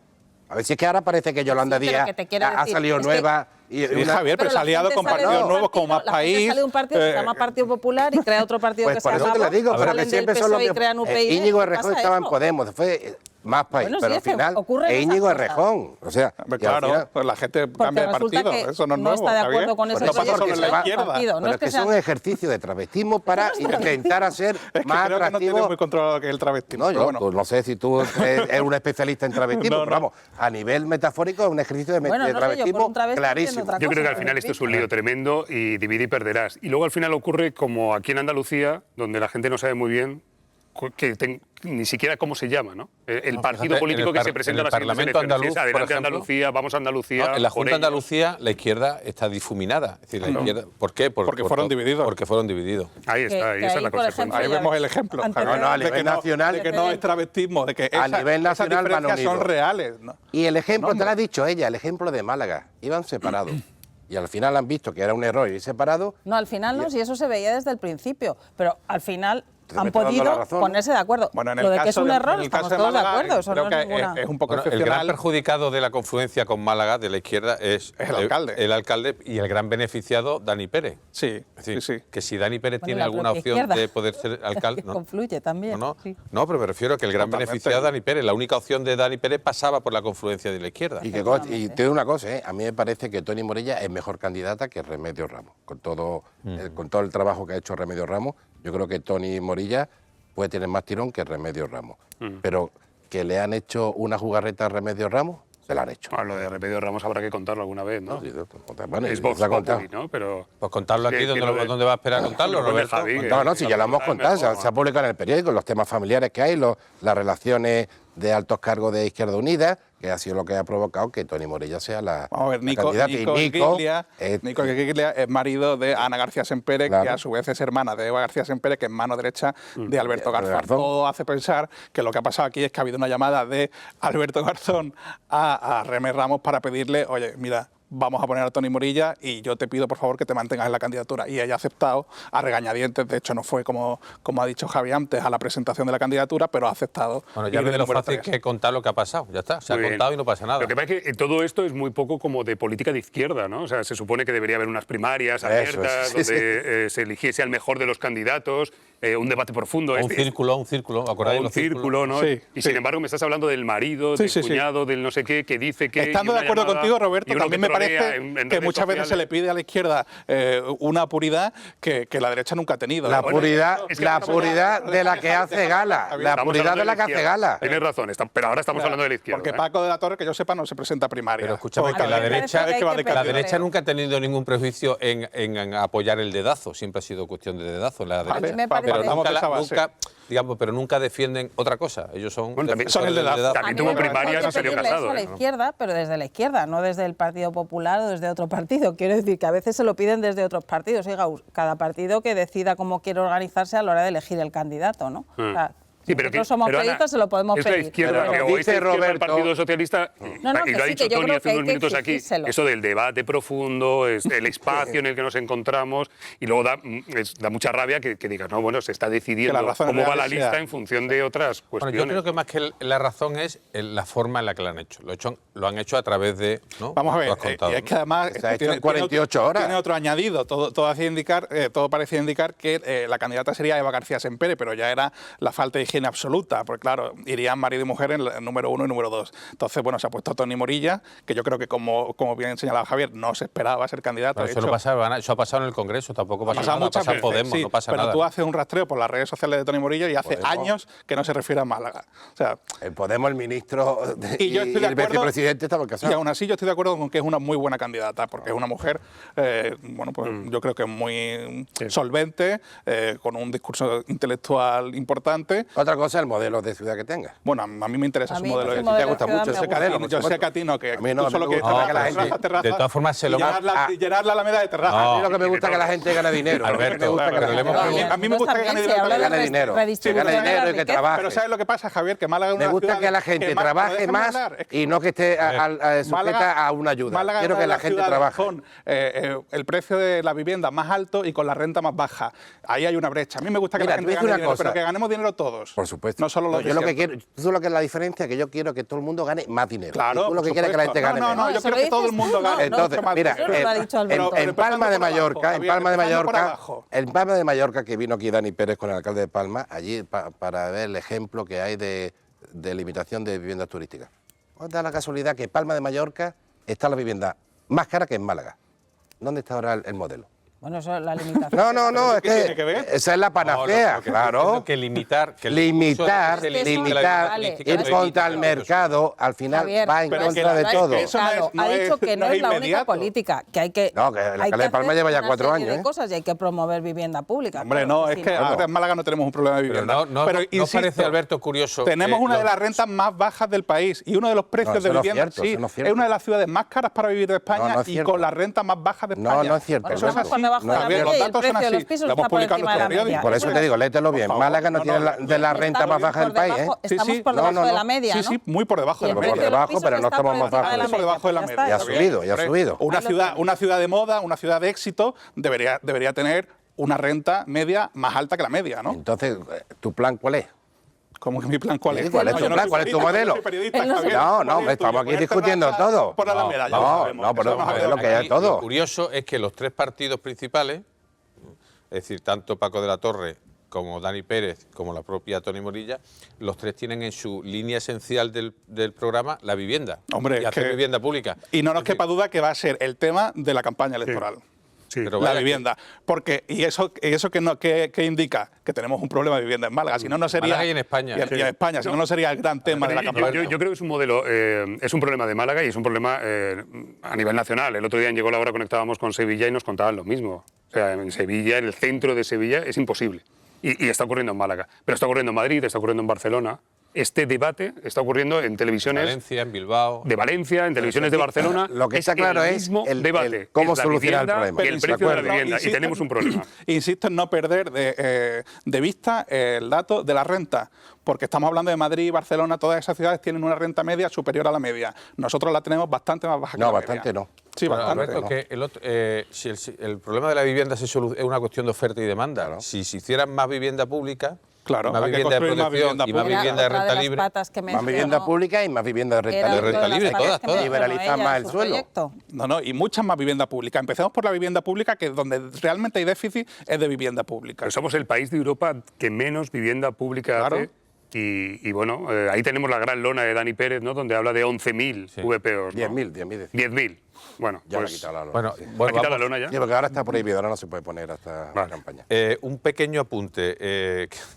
A ver si es que ahora parece que Yolanda Sí, pero Díaz que te quiero ha decir, salido es que- nueva. Y Sí, Javier, pero se la ha aliado gente con sale de partidos un nuevos partido- como Más la gente País. sale de un partido que se llama Partido Popular y crea otro partido Pues que por se eso llama te lo digo, pero salen que siempre del son los PSOE y mismos. crean UPyD. Íñigo ¿Qué Errejón pasa estaba en eso? Podemos, fue Más País, Bueno, sí, pero al es que final ocurren es esas Íñigo cosas. Errejón. O sea, y al Claro, final- pues la gente Porque cambia de resulta partido, que eso no es no nuevo, está de Javier. acuerdo con Pues ese no pasa proyecto solo en se la va- izquierda. partido. No pero es que es un sean... ejercicio de travestismo para Eso no es intentar hacer Es que más creo que no tiene atractivo. muy controlado lo que es el travestismo. No, pero yo bueno. pues no sé si tú eres un especialista en travestismo, No, pero vamos, a nivel metafórico es un ejercicio de, Bueno, de no sé, yo por travestismo un travesti entiendo clarísimo. otra Yo creo que al cosa, final pero esto es un lío tremendo y divide y perderás. Y luego al final ocurre como aquí en Andalucía, donde la gente no sabe muy bien ni siquiera cómo se llama, ¿no? El partido fíjate, político en el que se presenta en a el las siguientes Parlamento elecciones. andaluz, Es Adelante por ejemplo, Andalucía, vamos a Andalucía. No, en la por Junta de ello. Andalucía la izquierda está difuminada. Es decir, la izquierda, ¿por qué? Porque fueron divididos. Porque fueron divididos. Ahí está, y esa es la por consecuencia. ejemplo, Ahí ya vemos ves, el ejemplo. antes Javier, No, a de nivel que no- nacional- de que no es travestismo, de que A nivel esas nacional van diferencias son unidos. reales. ¿no? Y el ejemplo, No, te lo ha hombre. dicho ella, el ejemplo de Málaga. Iban separados. Y al final han visto que era un error ir separados. No, al final no, si eso se veía desde el principio, pero al final me han está dando la podido razón, ¿no? ponerse de acuerdo. Bueno, en el Lo de caso que es un de- error, en el estamos caso de todos de Málaga, acuerdo, eso creo no que es ninguna... es un poco Bueno, el gran excepcional. perjudicado de la confluencia con Málaga de la izquierda es el alcalde. El alcalde y el gran beneficiado Dani Pérez. Sí, Es decir, sí, sí. que si Dani Pérez Bueno, tiene la alguna propia opción izquierda. de poder ser alcalde... Que confluye también, No, sí. no, pero me refiero a que el gran Totalmente. beneficiado es Dani Pérez. La única opción de Dani Pérez pasaba por la confluencia de la izquierda. Y te digo una cosa, a mí me parece que Toni Morella es mejor candidata que Remedios Ramos. Con todo el trabajo que ha hecho Remedios Ramos, yo creo que Toni Morella puede tener más tirón que Remedios Ramos. Pero que le han hecho una jugarreta a Remedios Ramos, se la han hecho. Lo de Remedios Ramos habrá que contarlo alguna vez, ¿no? Sí, bueno, Es y Vox se ha contado. Populi, ¿no? Pero... Pues contarlo aquí, Sí, ¿dónde, que lo de- dónde va a esperar a contarlo, Lo de Roberto? Javi, que- No, sí, ya lo hemos contado, se ha publicado en el periódico, los temas familiares que hay, las relaciones de altos cargos de Izquierda Unida, que ha sido lo que ha provocado que Toni Morella sea la, Vamos a ver, la Nico candidata. Y Nico Guiglia es marido de Ana García Sempere, Claro. que a su vez es hermana de Eva García Sempere, que es mano derecha de Alberto de Garzón. Garzón. Todo hace pensar que lo que ha pasado aquí es que ha habido una llamada de Alberto Garzón a Remé Ramos para pedirle, oye, mira, vamos a poner a Toni Morilla y yo te pido por favor que te mantengas en la candidatura. Y ella ha aceptado a regañadientes, de hecho no fue como ha dicho Javi antes a la presentación de la candidatura, pero ha aceptado. Bueno, ya ir ves de lo número fácil 3. que es contar lo que ha pasado, ya está, se ha Muy bien. contado y no pasa nada. Lo que pasa es que todo esto es muy poco como de política de izquierda, ¿no? O sea, se supone que debería haber unas primarias Eso es, abiertas sí, sí. donde se eligiese al mejor de los candidatos, un debate profundo. Un círculo, ¿acordáis? Un Los círculo, ¿no? Sí, y sí. sin embargo me estás hablando del marido, Sí, del sí, sí. cuñado, del no sé qué, que dice que... Estando y de una acuerdo llamada, contigo, Roberto, y uno también me trolea parece en que redes muchas veces se le sociales. pide a la izquierda una puridad que la derecha nunca ha tenido. La Bueno, puridad, es que la estamos puridad hablando- de la que hace gala. La Estamos puridad hablando de la que hace izquierda. gala. Tienes razón, pero ahora estamos hablando de la izquierda. Porque ¿eh? Paco de la Torre, que yo sepa, no se presenta a primaria. Pero escúchame, A que mí la me parece derecha, que hay que la pedirle. derecha nunca ha tenido ningún prejuicio en apoyar el dedazo, siempre ha sido cuestión de dedazo la Vale, derecha. me pa- parece- Pero partamos de esa base. pero nunca defienden otra cosa. Ellos son, Bueno, también son el dedazo. También A mí tuvo me parece primarias que y salió pedirle casado. eso a la ¿eh? izquierda, pero desde la izquierda, no desde el Partido Popular o desde otro partido. Quiero decir que a veces se lo piden desde otros partidos. Oiga, cada partido que decida cómo quiere organizarse a la hora de elegir el candidato, ¿no? O sea, Sí, pero nosotros somos Ana, periodistas, se lo podemos es la pedir. izquierda, Pero o dice esta izquierda del Roberto- Partido Socialista, No, no, y que lo ha sí, dicho que yo Toni creo hace que hay unos que minutos aquí, exigírselo. eso del debate profundo, es el espacio en el que nos encontramos, y luego da mucha rabia que digas, no, bueno, se está decidiendo Que las razones cómo va la reales lista sean- en función de otras Bueno, cuestiones. yo creo que más que la razón es la forma en la que lo han hecho. Lo han hecho a través de... ¿no? Vamos a ver, Lo has contado, y es ¿no? que además Se ha hecho en 48 horas. Tiene otro añadido, todo hacía indicar, todo parecía indicar que la candidata sería Eva García Sempere, pero ya era la falta de higiene absoluta, porque claro, irían marido y mujer en el número 1 y número 2. Entonces, bueno, se ha puesto Toni Morilla, que yo creo que como bien señalaba Javier, no se esperaba ser candidata. Pero de eso hecho, no pasaba nada, eso ha pasado en el Congreso, tampoco ha pasa pasado nada, ha muchas pasado en veces, Podemos, sí, no pasa pero nada. tú haces un rastreo por las redes sociales de Toni Morilla y hace Podemos. años que no se refiere a Málaga. O sea, El Podemos, el ministro y yo estoy de el acuerdo, vicepresidente estaban y casados. aún así yo estoy de acuerdo con que es una muy buena candidata, porque es una mujer, bueno, pues yo creo que muy solvente, con un discurso intelectual importante. Otra cosa es el modelo de ciudad que tenga. Bueno, a mí me interesa A su mí modelo ese de modelo ciudad. te gusta de ciudad mucho me ese gusta. cadero. Yo sé que a ti no, que A mí no, tú a mí solo me quieres gusta que la terrazas, gente- terrazas, de todas formas, se lo y llenar la Alameda de terrazas. No. A mí lo que me gusta es que la gente gane dinero. Alberto, me gusta que pero la le gente hemos gane preguntado- A mí me gusta que gane dinero, que gane dinero, que gane dinero y que trabaje. Pero ¿sabes lo que pasa, Javier? Que Málaga es una Me gusta ciudad que la gente que trabaje déjame más hablar, es que y no que esté sujeta a una ayuda. Málaga es Quiero una que de la las gente ciudades trabaje. con el precio de la vivienda más alto y con la renta más baja. Ahí hay una brecha. A mí me gusta que Mira, la te gente voy a decir gane una dinero, cosa. pero que ganemos dinero todos. Por supuesto. No solo los yo lo que de quiero, tú lo que es la diferencia, que yo quiero que todo el mundo gane más dinero. Claro, Y tú lo por que quieres es que la gente supuesto. gane No, menos. yo Eso quiero lo que todo el dices mundo tú, gane. Entonces, mucho más mira, dinero. Eso lo ha dicho Alberto. en Palma de Mallorca, en Palma de Mallorca, que vino aquí Dani Pérez con el alcalde de Palma, allí para ver el ejemplo que hay de limitación de viviendas turísticas. Os da la casualidad que en Palma de Mallorca está la vivienda más cara que en Málaga. ¿Dónde está ahora el modelo? Bueno, eso es la limitación. No, es ¿Qué tiene que que ver? esa es la panacea, lo que claro. que limitar, que el Limitar, uso de ese límite de la limitar, vivienda Vale, turística ir no contra limita el la mercado, al final Javier, va en pero contra es que de lo ha todo. explicado. Eso no Ha es- dicho que no no es es la única inmediato. política, que hay que... No, que el hay alcalde de hacer Palma lleva ya una 4 serie años, de ¿eh? cosas y hay que promover vivienda pública. Hombre, claro, no, es sí, que ¿no? ahora en Málaga no tenemos un problema de Pero vivienda. no insisto, parece, Alberto, curioso. tenemos que una de los- las rentas más bajas del país y uno de los precios eso de no es vivienda. cierto, sí, eso no es es cierto. una de las ciudades más caras para vivir de España No, no es y cierto. con las rentas más bajas de España. No es cierto. Bueno, Eso es estamos por así. debajo de la Javier, media los y el datos son precio de los así. pisos Lo hemos está por publicado en encima de nuestro la media. periódico. Por eso te digo, léetelo bien. Por favor, Málaga no no, tiene no, de la renta Estamos más baja del por país, ¿eh? debajo- Sí, Estamos sí, por no, debajo no, de no. la media, Sí, ¿no? sí, muy por debajo Y de el la Por precio media. de los debajo, pisos pero no está por estamos más encima de la bajos. Por debajo de la media. media. Ya ha está bien. subido, ya ha subido. Una ciudad de moda, una ciudad de éxito, debería tener una renta media más alta que la media, ¿no? Entonces, ¿tu plan cuál es? ¿Cómo que mi plan cuál es? Sí, ¿cuál es No, tu yo no plan? soy ¿Cuál es tu periodista, modelo? yo soy periodista, Él no se- Javier. No, ¿Cuál es el estamos tuyo? aquí Ponerte discutiendo raza todo. Por la Alameda, ya lo No, sabemos. no, pero Eso es es lo que hay Aquí todo. Lo curioso es que los tres partidos principales, es decir, tanto Paco de la Torre como Dani Pérez, como la propia Toni Morilla, los tres tienen en su línea esencial del programa la vivienda. Hombre, y es hacer que- vivienda pública. Y no nos Es decir, quepa duda que va a ser el tema de la campaña electoral. Sí. Pero La vaya, vivienda. Porque, ¿y eso qué indica? Que tenemos un problema de vivienda en Málaga. Si no, no sería. Málaga y en España. Y en España, si no, no sería el gran tema de la Yo- campaña. Yo creo que es un modelo, es un problema de Málaga y es un problema a nivel nacional. El otro día en Llegó la Hora conectábamos con Sevilla y nos contaban lo mismo. O sea, en Sevilla, en el centro de Sevilla, es imposible. Y está ocurriendo en Málaga. Pero está ocurriendo en Madrid, está ocurriendo en Barcelona. este debate está ocurriendo en televisiones Valencia, en Bilbao. de Valencia, en televisiones de Barcelona. Lo que está claro es mismo el debate. cómo es la solucionar el vivienda problema. y el De precio de la acuerdo. vivienda. Y tenemos un problema. Insisto en no perder de vista el dato de la renta, porque estamos hablando de Madrid y Barcelona, todas esas ciudades tienen una renta media superior a la media. Nosotros la tenemos bastante más baja que la No, media. bastante no. Sí, Bueno, bastante. Alberto, que si el problema de la vivienda es una cuestión de oferta y demanda. Claro. Si se hicieran más vivienda pública, Claro, más hay que vivienda de construir más protección vivienda y más pública. vivienda de Otra renta las libre. patas que Más vivienda mencionó pública y más vivienda de renta era libre. otra de las libre, patas todas, que todas. mencionó Liberalizar ella más en el su suelo. proyecto. No, y muchas más vivienda pública. Empecemos por la vivienda pública, que donde realmente hay déficit es de vivienda pública. Pero somos el país de Europa que menos vivienda pública Claro. hace. Y bueno, ahí tenemos la gran lona de Dani Pérez, ¿no? Donde habla de 11.000 VPOs. ¿no? 10.000, 10.000. 10.000. Bueno, Ya me ha pues, quitado la lona. Bueno, sí. ¿ha bueno, quitado la vamos. lona ya? Sí, porque ahora está prohibido, ahora no se puede poner hasta la Vale. campaña. Un pequeño apunte.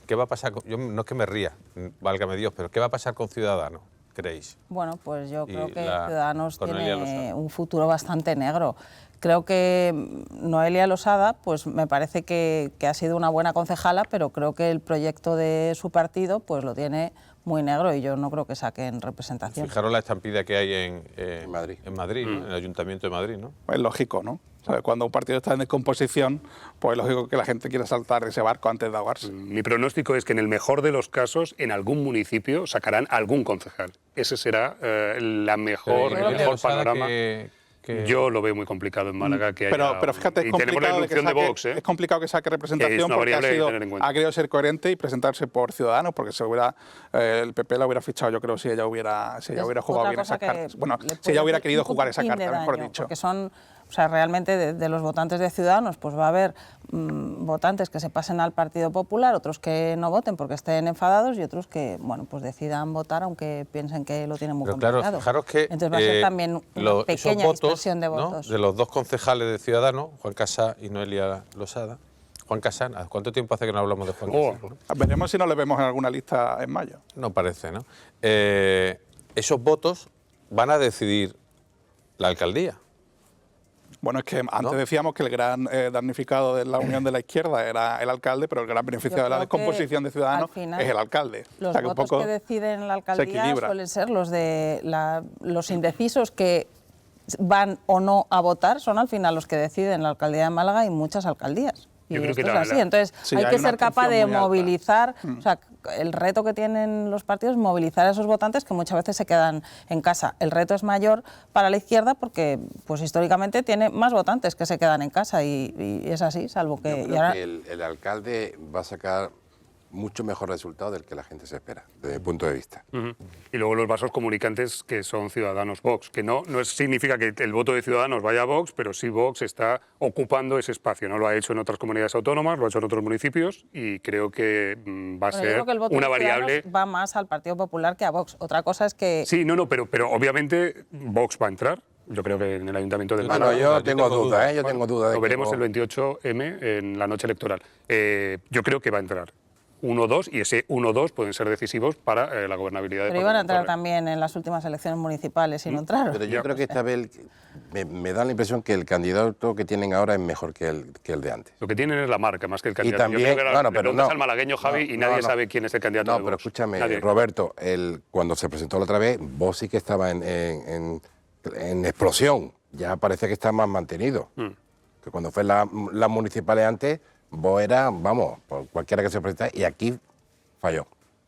¿Qué va a pasar? No es que me ría, válgame Dios, pero ¿qué va a pasar con Ciudadanos, creéis? Bueno, pues yo Y creo que la Ciudadanos Cornelia tiene Losada. un futuro bastante negro. Creo que Noelia Losada, pues me parece que ha sido una buena concejala, pero creo que el proyecto de su partido pues lo tiene muy negro y yo no creo que saquen representación. Fijaros la estampida que hay en Madrid. en Madrid, ¿no? En el Ayuntamiento de Madrid, ¿no? Es lógico, ¿no? O sea, cuando un partido está en descomposición, pues es lógico que la gente quiera saltar de ese barco antes de ahogarse. Mi pronóstico es que en el mejor de los casos, en algún municipio sacarán algún concejal. Ese será el mejor panorama. Yo lo veo muy complicado en Málaga. Que Pero haya, fíjate, es y tenemos la complicado, irrupción de Vox, ¿eh? es complicado que saque Que es representación una porque variable a tener en cuenta. ha querido ser coherente y presentarse por Ciudadanos, porque el PP la hubiera fichado, yo creo, si ella hubiera jugado Otra bien cosa esas que cartas. Bueno, le si puede ella hubiera hacer querido un jugar esa poquitín de carta, mejor daño, dicho. Porque son, o sea, realmente de los votantes de Ciudadanos, pues va a haber votantes que se pasen al Partido Popular, otros que no voten porque estén enfadados y otros que, bueno, pues decidan votar aunque piensen que lo tienen muy Pero complicado. claro, fijaros que Entonces va a ser también una esos pequeña votos, dispersión de ¿no? votos. De los dos concejales de Ciudadanos, Juan Casá y Noelia Losada. Juan Casá, ¿cuánto tiempo hace que no hablamos de Juan Casá? ¿no? Veremos si nos le vemos en alguna lista en mayo. No parece, ¿no? Esos votos van a decidir la alcaldía. Bueno, es que antes ¿No? decíamos que el gran damnificado de la unión de la izquierda era el alcalde, pero el gran beneficiado Yo de la creo que, descomposición de Ciudadanos al final, es el alcalde. Los O sea, que un votos poco que deciden en la alcaldía equilibra. suelen ser los de los indecisos que van o no a votar, son al final los que deciden la alcaldía de Málaga y muchas alcaldías. Y Yo creo esto que es la- así. la- Entonces Sí, hay hay que una ser capaz de abstención muy alta. movilizar, o sea, el reto que tienen los partidos es movilizar a esos votantes que muchas veces se quedan en casa. El reto es mayor para la izquierda porque pues históricamente tiene más votantes que se quedan en casa y es así, salvo Yo que... creo y ahora- que el alcalde va a sacar mucho mejor resultado del que la gente se espera, desde mi punto de vista. Ujú. Y luego los vasos comunicantes que son Ciudadanos Vox, que no significa que el voto de Ciudadanos vaya a Vox, pero sí Vox está ocupando ese espacio. No lo ha hecho en otras comunidades autónomas, lo ha hecho en otros municipios y creo que va a Bueno, yo ser creo que el voto una de Ciudadanos variable. va más al Partido Popular que a Vox. Otra cosa es que... Sí, pero obviamente Vox va a entrar. Yo creo que en el Ayuntamiento de Bueno, Málaga. yo tengo dudas, ¿eh? Yo tengo dudas. de Lo que veremos no- el 28M en la noche electoral. Yo creo que va a entrar 1-2 y ese 1-2 pueden ser decisivos para la gobernabilidad de Pero iban a Pablo entrar Torre. también en las últimas elecciones municipales y no entraron. Pero yo Ya. creo que esta vez me da la impresión que el candidato que tienen ahora es mejor que el de antes. Lo que tienen es la marca más que el candidato. también, Yo creo que ahora bueno, le pero preguntas no. al malagueño Javi y No, nadie no. sabe quién es el candidato No, de pero Vox. escúchame, Nadie. Roberto, cuando se presentó la otra vez, vos sí que estaba en explosión. Ya parece que está más mantenido. Que cuando fue las municipales antes, vos era, vamos, por cualquiera que se presentara, y aquí falló.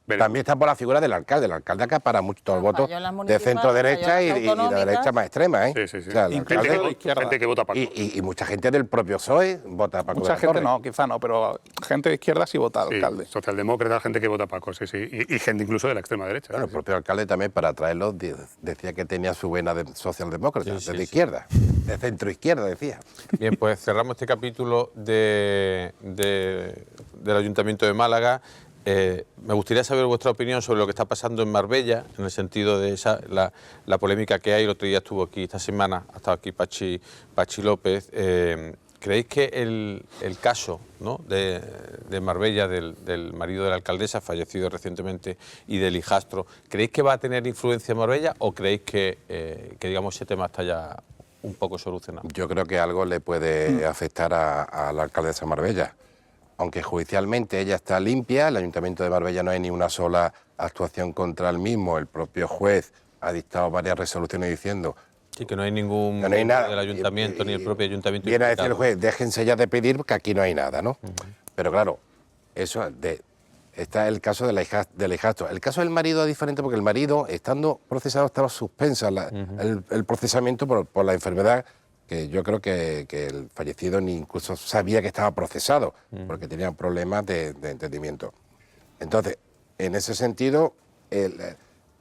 Veremos. También está por la figura del alcalde. El alcalde acapara mucho todos los No, votos falló en las de municipales, centro-derecha falló y en de las autonómicas. derecha más extrema, ¿eh? Sí, sí, sí. O sea, el Incluso alcalde- de la izquierda. Gente que vota Paco. y mucha gente del propio PSOE vota para Mucha gente no, quizá no, pero gente de izquierda sí vota al Sí, alcalde. socialdemócrata, gente que vota Paco, sí, sí. Y gente incluso de la extrema derecha. Bueno, el propio alcalde también, para traerlo, decía que tenía su vena de socialdemócrata, Sí, sí, de sí. izquierda, de centroizquierda, decía. Bien, pues cerramos este capítulo del Ayuntamiento de Málaga. Me gustaría saber vuestra opinión sobre lo que está pasando en Marbella, en el sentido de la polémica que hay. El otro día estuvo aquí, esta semana ha estado aquí Pachi López. ¿Creéis que el caso, ¿no?, de Marbella, del marido de la alcaldesa, fallecido recientemente, y del hijastro, ¿creéis que va a tener influencia en Marbella o creéis que digamos, ese tema está ya un poco solucionado? Yo creo que algo le puede afectar a la alcaldesa Marbella, aunque judicialmente ella está limpia, el Ayuntamiento de Marbella no hay ni una sola actuación contra el mismo, el propio juez ha dictado varias resoluciones diciendo Sí, que no hay ningún que no hay nada del ayuntamiento ni el propio ayuntamiento. Viene a decir el juez, déjense ya de pedir que aquí no hay nada, ¿no? Pero claro, eso está el caso del hijastro. El caso del marido es diferente porque el marido, estando procesado, estaba suspensa el procesamiento por la enfermedad, que yo creo que el fallecido ni incluso sabía que estaba procesado, porque tenía problemas de entendimiento. Entonces, en ese sentido,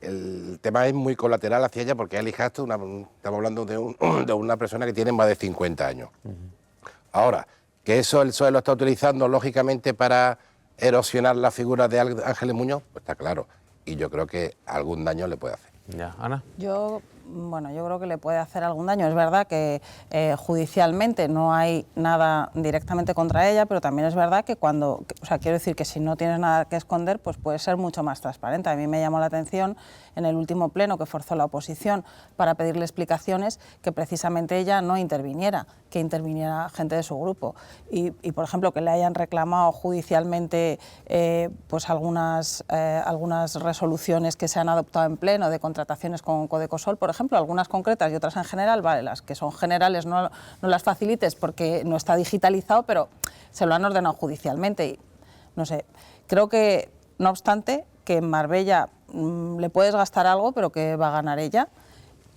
el tema es muy colateral hacia ella porque el hijastro, estamos hablando de una persona que tiene más de 50 años. Ahora, que eso el PSOE lo está utilizando lógicamente para erosionar la figura de Ángeles Muñoz, pues está claro. Y yo creo que algún daño le puede hacer. Ya, Ana. Yo creo que le puede hacer algún daño. Es verdad que judicialmente no hay nada directamente contra ella, pero también es verdad que quiero decir que si no tienes nada que esconder, pues puede ser mucho más transparente. A mí me llamó la atención en el último pleno que forzó la oposición para pedirle explicaciones que precisamente ella no interviniera, que interviniera gente de su grupo. Y por ejemplo, que le hayan reclamado judicialmente pues algunas resoluciones que se han adoptado en pleno de contrataciones con Codecosol, por ejemplo, algunas concretas y otras en general, vale, las que son generales no las facilites porque no está digitalizado, pero se lo han ordenado judicialmente. Y no sé, creo que, no obstante, que en Marbella le puedes gastar algo, pero que va a ganar ella.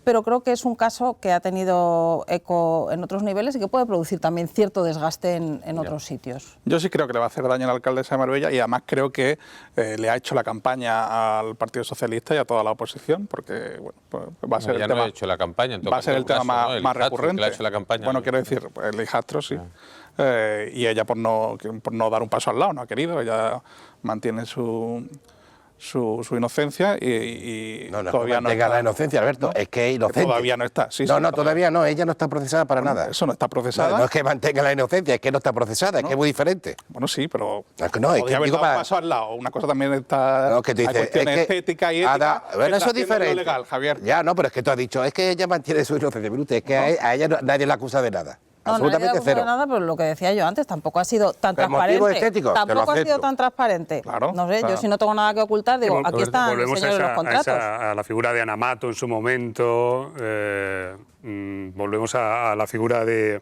Pero creo que es un caso que ha tenido eco en otros niveles y que puede producir también cierto desgaste en otros sitios. Yo sí creo que le va a hacer daño a la alcaldesa de Marbella y además creo que le ha hecho la campaña al Partido Socialista y a toda la oposición, porque bueno, pues va a ser el tema. No ha hecho la campaña, en todo va a ser el tema caso, ¿no? más recurrente. Que le ha hecho la campaña, bueno, ¿no? quiero decir, el hijastro sí. Y ella por no dar un paso al lado no ha querido, ella mantiene su inocencia y No todavía no mantenga está. la inocencia, Alberto, es que es inocente. Todavía no está. Sí, no, todavía no, ella no está procesada para nada. Eso no está procesada. No es que mantenga la inocencia, es que no está procesada, es que es muy diferente. Bueno, sí, pero Es que no, es que podría haber digo dado un para... paso al lado. Una cosa también está... No, que tú hay dices, cuestiones es que estéticas y éticas. bueno, eso es trascienden lo diferente. legal, Javier. Ya, no, pero es que tú has dicho, es que ella mantiene su inocencia. Mire usted, es que a ella nadie la acusa de nada. No, Absolutamente no cero. nada, pero lo que decía yo antes, tampoco ha sido tan Pero transparente. motivos estéticos, te lo Tampoco ha sido acepto. tan transparente. Claro, no sé, claro. yo si no tengo nada que ocultar, digo, aquí están los volvemos señores de los contratos. a la figura de Ana Mato en su momento, volvemos a la figura de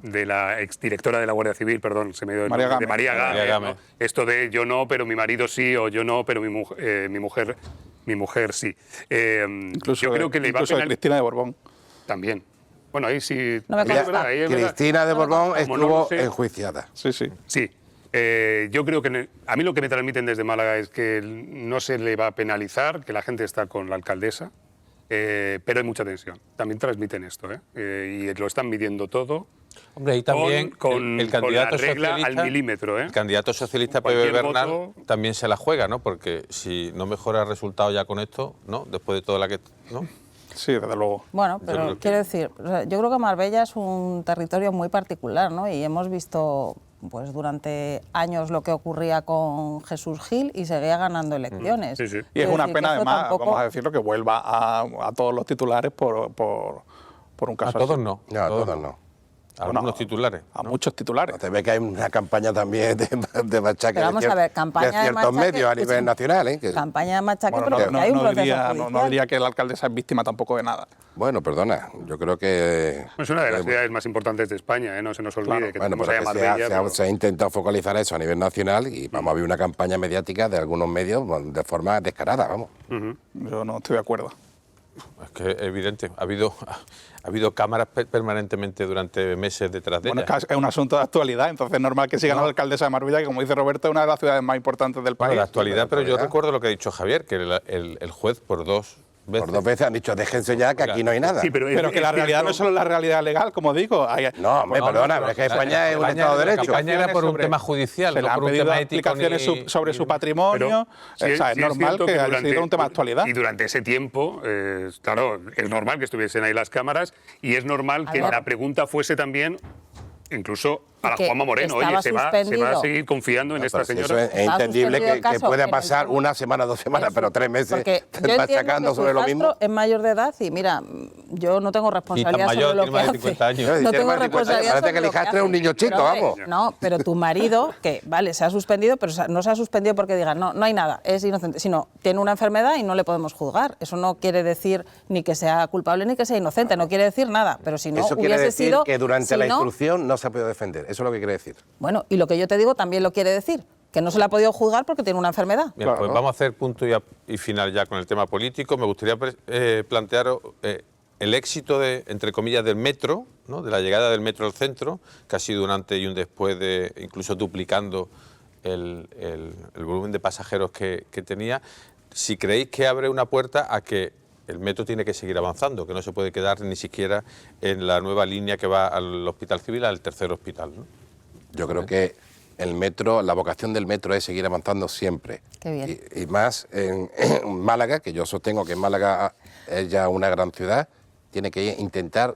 la exdirectora de la Guardia Civil, perdón, se me dio el María nombre, de Gámez. María María Gámez, Gámez. ¿no? Esto de yo no, pero mi marido sí, o yo no, pero mi mujer sí. Incluso, yo creo que le va a incluso de penalizar Cristina de Borbón. también. Bueno, ahí sí. No me ahí es consta. verdad, ahí es verdad. Cristina de Borbón Como no lo estuvo sé. enjuiciada. Sí, sí. Sí. Yo creo que a mí lo que me transmiten desde Málaga es que no se le va a penalizar, que la gente está con la alcaldesa, pero hay mucha tensión. También transmiten esto, y lo están midiendo todo. Hombre, ahí también con el candidato la regla socialista, al milímetro. el candidato socialista Cualquier Pepe Bernal voto- también se la juega, ¿no? Porque si no mejora el resultado ya con esto, ¿no? Después de toda la que, ¿no? Sí, desde luego. Bueno, creo pero que- quiero decir, o sea, yo creo que Marbella es un territorio muy particular, ¿no? Y hemos visto pues durante años lo que ocurría con Jesús Gil y seguía ganando elecciones. Sí, sí. Y es Quiero una decir que pena, eso además, tampoco- vamos a decirlo, que vuelva a todos los titulares por un caso A todos así. no. No, a todos no. Algunos Bueno, titulares. A muchos titulares. Se ve que hay una campaña también de machaque Pero vamos de, a ver, campaña de de ciertos machaque, medios a nivel escucha, nacional. ¿Eh? Que- Campaña de machaque, Bueno, pero porque hay un proceso diría, judicial. no diría que la alcaldesa es víctima tampoco de nada. Bueno, perdona, yo creo que... Es una de las ciudades más importantes de España, no se nos olvide Claro. que Bueno, tenemos pero allá que Marbella. pero- se ha intentado focalizar eso a nivel nacional y vamos a ver una campaña mediática de algunos medios de forma descarada, vamos. Yo no estoy de acuerdo. Es que es evidente. Ha habido cámaras permanentemente durante meses detrás de Bueno, ella. es que es un asunto de actualidad, entonces es normal que siga la alcaldesa de Marbella, que como dice Roberto, es una de las ciudades más importantes del Bueno, país. la actualidad, pero yo actualidad. recuerdo lo que ha dicho Javier, que el juez por dos veces... Por dos veces han dicho, déjense ya, que aquí no hay nada. Sí, pero Pero que la realidad no es solo la realidad legal, como digo. No, hombre, perdona, pero es que España es un Estado de La Derecho. campaña era por un tema judicial, se le no han por un pedido tema ético. explicaciones sobre su patrimonio. Pero O sea, es normal cierto que haya durante- sido un tema de actualidad. Y durante ese tiempo, claro, es normal que estuviesen ahí las cámaras y es normal que ver. la pregunta fuese también incluso a la que Juanma Moreno. Oye, estaba se va a suspendido. seguir confiando en esta Pero si eso señora. es entendible suspendido que, el caso pueda en el pasar tribunal. una semana, 2 semanas, pero 3 meses Porque yo machacando entiendo que sobre su lo hijastro mismo. es mayor de edad y mira, yo no tengo responsabilidad mayor, sobre lo tiene que más de hace. 50 años. No Tiene tengo más de 50 años. responsabilidad Parece sobre que el lo que hijastro es un hace. niño chico, Pero, hombre, vamos. No, pero tu marido, que vale, se ha suspendido, pero no se ha suspendido porque digan, no hay nada, es inocente, sino tiene una enfermedad y no le podemos juzgar. Eso no quiere decir ni que sea culpable ni que sea inocente, no quiere decir nada, pero si no Eso quiere hubiese decir sido... que durante si la no- instrucción no se ha podido defender. Eso es lo que quiere decir. Bueno, y lo que yo te digo también lo quiere decir, que no se le ha podido juzgar porque tiene una enfermedad. Bien, pues vamos a hacer punto y final ya con el tema político. Me gustaría plantearos el éxito, entre comillas, del metro, ¿no? De la llegada del metro al centro, que ha sido un antes y un después, incluso duplicando el volumen de pasajeros que tenía. Si creéis que abre una puerta a que el metro tiene que seguir avanzando, que no se puede quedar ni siquiera en la nueva línea que va al Hospital Civil, al tercer hospital, ¿no? Yo creo que el metro, la vocación del metro es seguir avanzando siempre. Qué bien. Y más en Málaga, que yo sostengo que Málaga es ya una gran ciudad, tiene que intentar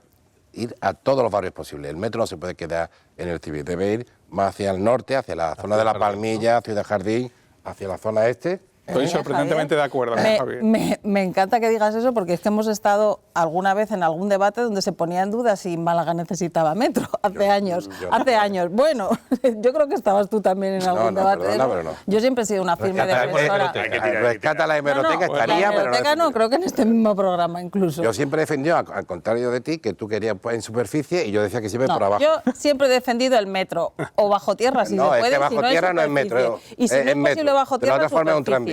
ir a todos los barrios posibles. El metro no se puede quedar en el Civil, debe ir más hacia el norte, hacia la zona de La Palmilla, Ciudad Jardín, hacia la zona este. Estoy sorprendentemente de acuerdo con Javier. Me encanta que digas eso porque es que hemos estado alguna vez en algún debate donde se ponía en duda si Málaga necesitaba metro hace años. Hace años. Bueno, yo creo que estabas tú también en algún debate. Perdona, pero no. Yo siempre he sido una firme defensora. Rescata la hemeroteca, la estaría, pero hemeroteca no, creo que en este mismo programa incluso. Yo siempre he defendido, al contrario de ti, que tú querías en superficie y yo decía que siempre No, por abajo. yo siempre he defendido el metro, o bajo tierra si No, se es puede, que bajo si no tierra no es superficie. metro, Y si no es metro. posible bajo De la tierra, otra forma es un superficie. tranvía.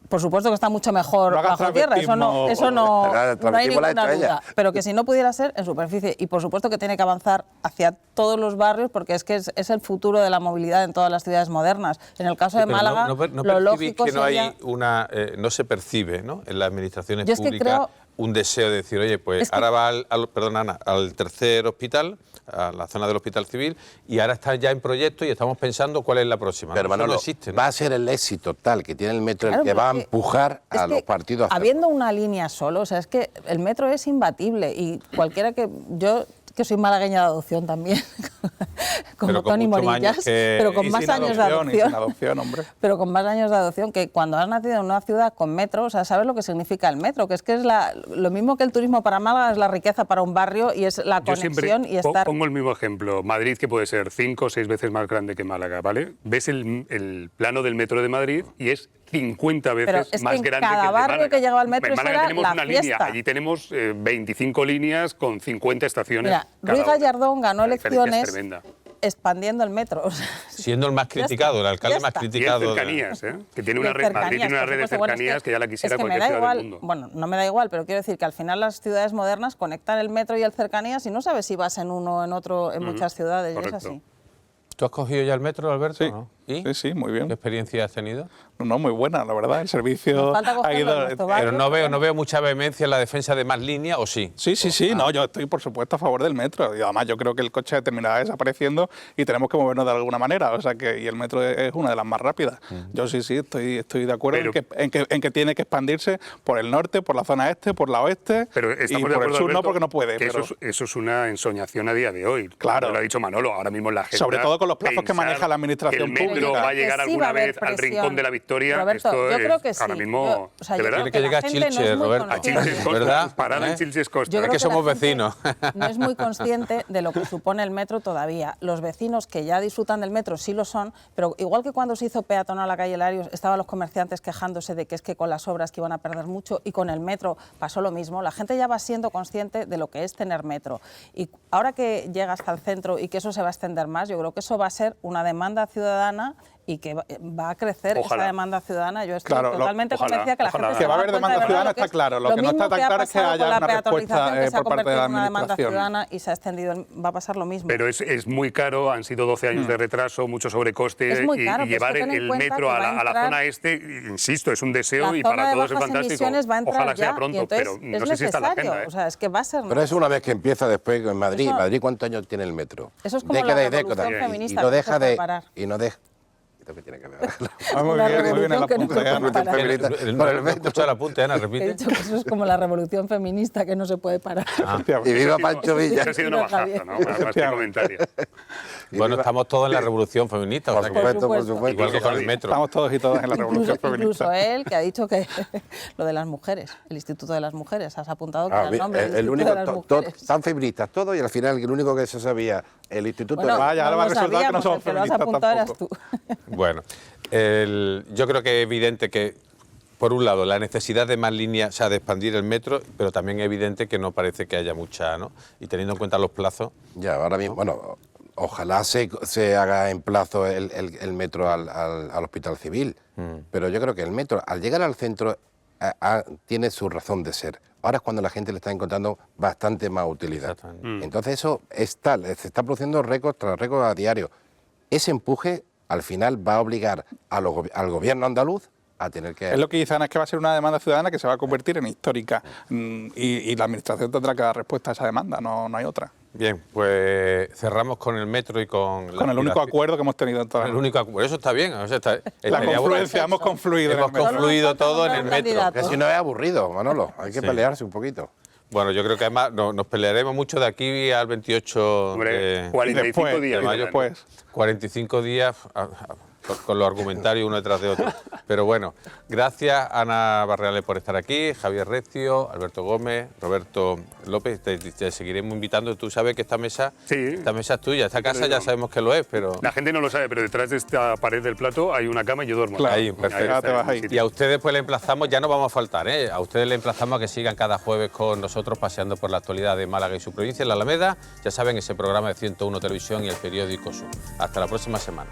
Por supuesto que está mucho mejor No hagas bajo tierra, eso no hay travestismo la ninguna estrella. duda. Pero que si no pudiera ser en superficie. Y por supuesto que tiene que avanzar hacia todos los barrios porque es que es el futuro de la movilidad en todas las ciudades modernas. En el caso de Pero Málaga, no lo lógico que no sería... hay no se percibe, ¿no? En las administraciones Yo es que públicas creo- un deseo de decir, oye, pues Es que- ahora va perdón, Ana, al tercer hospital, a la zona del Hospital Civil, y ahora está ya en proyecto y estamos pensando cuál es la próxima. Pero Eso Manolo, no existe, ¿no? va a ser el éxito tal que tiene el metro Claro, el que va a porque empujar es a que los partidos a hacerlo. habiendo una línea solo, o sea, es que el metro es imbatible y cualquiera que... Yo que soy malagueña de adopción también, como Pero con Tony muchos Morillas, años que- pero con Y más sin años de adopción, y sin adopción. adopción, hombre. Pero con más años de adopción, que cuando has nacido en una ciudad con metro, o sea, sabes lo que significa el metro, que es lo mismo que el turismo para Málaga es la riqueza para un barrio y es la Yo siempre conexión y estar... pongo el mismo ejemplo. Madrid, que puede ser 5 o 6 veces más grande que Málaga, ¿vale? Ves el plano del metro de Madrid y es 50 Pero veces es que más en grande cada que el de barrio Málaga. que llegaba al metro En eso Málaga era tenemos la una fiesta. línea, allí tenemos 25 líneas con 50 estaciones. Mira, cada Ruiz una. Gallardón ganó La diferencia es elecciones tremenda. expandiendo el metro. O sea, Siendo el más Ya criticado, está, el alcalde ya más está. Y en criticado. cercanías, ¿eh? Que tiene y una en red, Madrid cercanías, tiene una por red de supuesto. Bueno, cercanías que ya la quisiera es que me cualquier da ciudad del igual, mundo. bueno, no me da igual, pero quiero decir que al final las ciudades modernas conectan el metro y el cercanías y no sabes si vas en uno o en otro en muchas ciudades, y correcto. es así. ¿Tú has cogido ya el metro, Alberto? Sí, ¿no? ¿Y? sí, muy bien. ¿Qué experiencia has tenido? No, muy buena, la verdad. El servicio Nos falta ha cogerlo en ido... nuestro barrio, Pero no veo mucha vehemencia en la defensa de más líneas, ¿o sí? Sí, no, yo estoy por supuesto a favor del metro y además yo creo que el coche terminará desapareciendo y tenemos que movernos de alguna manera, o sea que y el metro es una de las más rápidas. Yo sí, estoy de acuerdo en que tiene que expandirse por el norte, por la zona este, por la oeste Pero y por estamos de el acuerdo, sur no Alberto, porque no puede. que pero eso es una ensoñación a día de hoy. Claro. Lo ha dicho Manolo, ahora mismo en la agenda. Sobre todo con los plazos que pensar maneja la administración que el metro pública. va a llegar Que sí va alguna a haber vez al presión. rincón de la Victoria. Roberto, esto yo creo es que sí. ahora mismo, O sea, de yo verdad. creo Tiene que la llegar a gente no es Chilches, muy Roberto. A Chilches Costa, ¿Verdad? parar en ¿Eh? Chilches Costa. Yo Es creo que la somos gente vecinos. No es muy consciente de lo que supone el metro todavía. Los vecinos que ya disfrutan del metro sí lo son, pero igual que cuando se hizo peatonal la calle Larios, estaban los comerciantes quejándose de que es que con las obras que iban a perder mucho y con el metro pasó lo mismo. La gente ya va siendo consciente de lo que es tener metro. Y ahora que llega hasta el centro y que eso se va a extender más, yo creo que eso va a ser una demanda ciudadana y que va a crecer Ojalá. esa demanda ciudadana. Yo estoy Claro, totalmente ojalá, convencida que la ojalá. gente Que se va a va haber dar cuenta demanda de verdad ciudadana lo que está es. claro, lo que no mismo está tan ha claro es que pasado haya con la una respuesta, peatonalización, que se ha por parte de la convertido en una demanda administración. ciudadana y se ha extendido, va a pasar lo mismo. Pero es muy caro, han sido 12 años de retraso, mucho sobrecoste Es muy y caro, pero es llevar que ten en el cuenta metro que a va a la entrar- zona este, insisto, es un deseo la y zona para de todos es bajas fantástico. emisiones va a entrar Ojalá ya, sea pronto, y entonces pero no es sé si está en la necesario. agenda. ¿eh? O sea, es que va a ser Pero es una vez que empieza después en Madrid. Eso- ¿Madrid cuántos años tiene el metro? Eso es como la Décadas y revolución décadas. feminista, Y no que deja no se puede de... parar. poquito que tiene que ver. Muy La bien, muy bien el revolución que no apunte, se Ana. puede parar. feminista. No he escuchado el apunte, Ana, He repite. dicho que eso es como la revolución feminista que no se puede parar. Y viva Pancho Villa. Eso ha sido una bajaza, ¿no? Más que comentario. Bueno, estamos todos en la revolución feminista. o Por sea que- supuesto, por supuesto. supuesto. Igual que con el metro. Estamos todos y todas en la revolución Incluso feminista. él, que ha dicho que lo de las mujeres, el Instituto de las Mujeres, has apuntado que Ah, era el nombre del el Instituto único, de las Mujeres. tan feministas todos y al final el único que se sabía, el instituto Bueno, Vaya, ahora no va a lo resultar que no sabíamos, somos el que lo has feministas apuntado eras tú. tampoco. Bueno, yo creo que es evidente que, por un lado, la necesidad de más líneas, o sea, de expandir el metro, pero también es evidente que no parece que haya mucha, ¿no? Y teniendo en cuenta los plazos, Ya, ahora mismo, bueno, ojalá se haga en plazo el metro al Hospital Civil, pero yo creo que el metro, al llegar al centro, tiene su razón de ser. Ahora es cuando la gente le está encontrando bastante más utilidad. Exactamente. Entonces eso es tal, se está produciendo récord tras récord a diario. Ese empuje, al final, va a obligar al gobierno andaluz a tener que... Es lo que dice Ana, es que va a ser una demanda ciudadana que se va a convertir en histórica. Y la Administración tendrá que dar respuesta a esa demanda, no hay otra. bien, pues cerramos con el metro y con... Con el único acuerdo que hemos tenido en toda El único acuerdo. Eso está bien. O sea, la estaría confluencia, bueno. hemos confluido. en el Hemos metro. confluido todo en el metro. Candidato. Que si no es aburrido, Manolo, hay que Sí. pelearse un poquito. Bueno, yo creo que además nos pelearemos mucho de aquí al 28 Hombre, de 45 Después, días. de mayo. después. 45 días con los argumentarios uno detrás de otro. Pero bueno, gracias Ana Barreales por estar aquí, Javier Recio, Alberto Gómez, Roberto López, te seguiremos invitando. Tú sabes que esta mesa es tuya, esta casa ya sabemos que lo es, pero... La gente no lo sabe, pero detrás de esta pared del plato hay una cama y yo duermo. Claro. Ahí, perfecto. está, te vas ahí. Y a ustedes pues le emplazamos, ya no vamos a faltar, ¿eh? A ustedes le emplazamos a que sigan cada jueves con nosotros paseando por la actualidad de Málaga y su provincia, en la Alameda. Ya saben, ese programa de 101 Televisión y el periódico Sur. Hasta la próxima semana.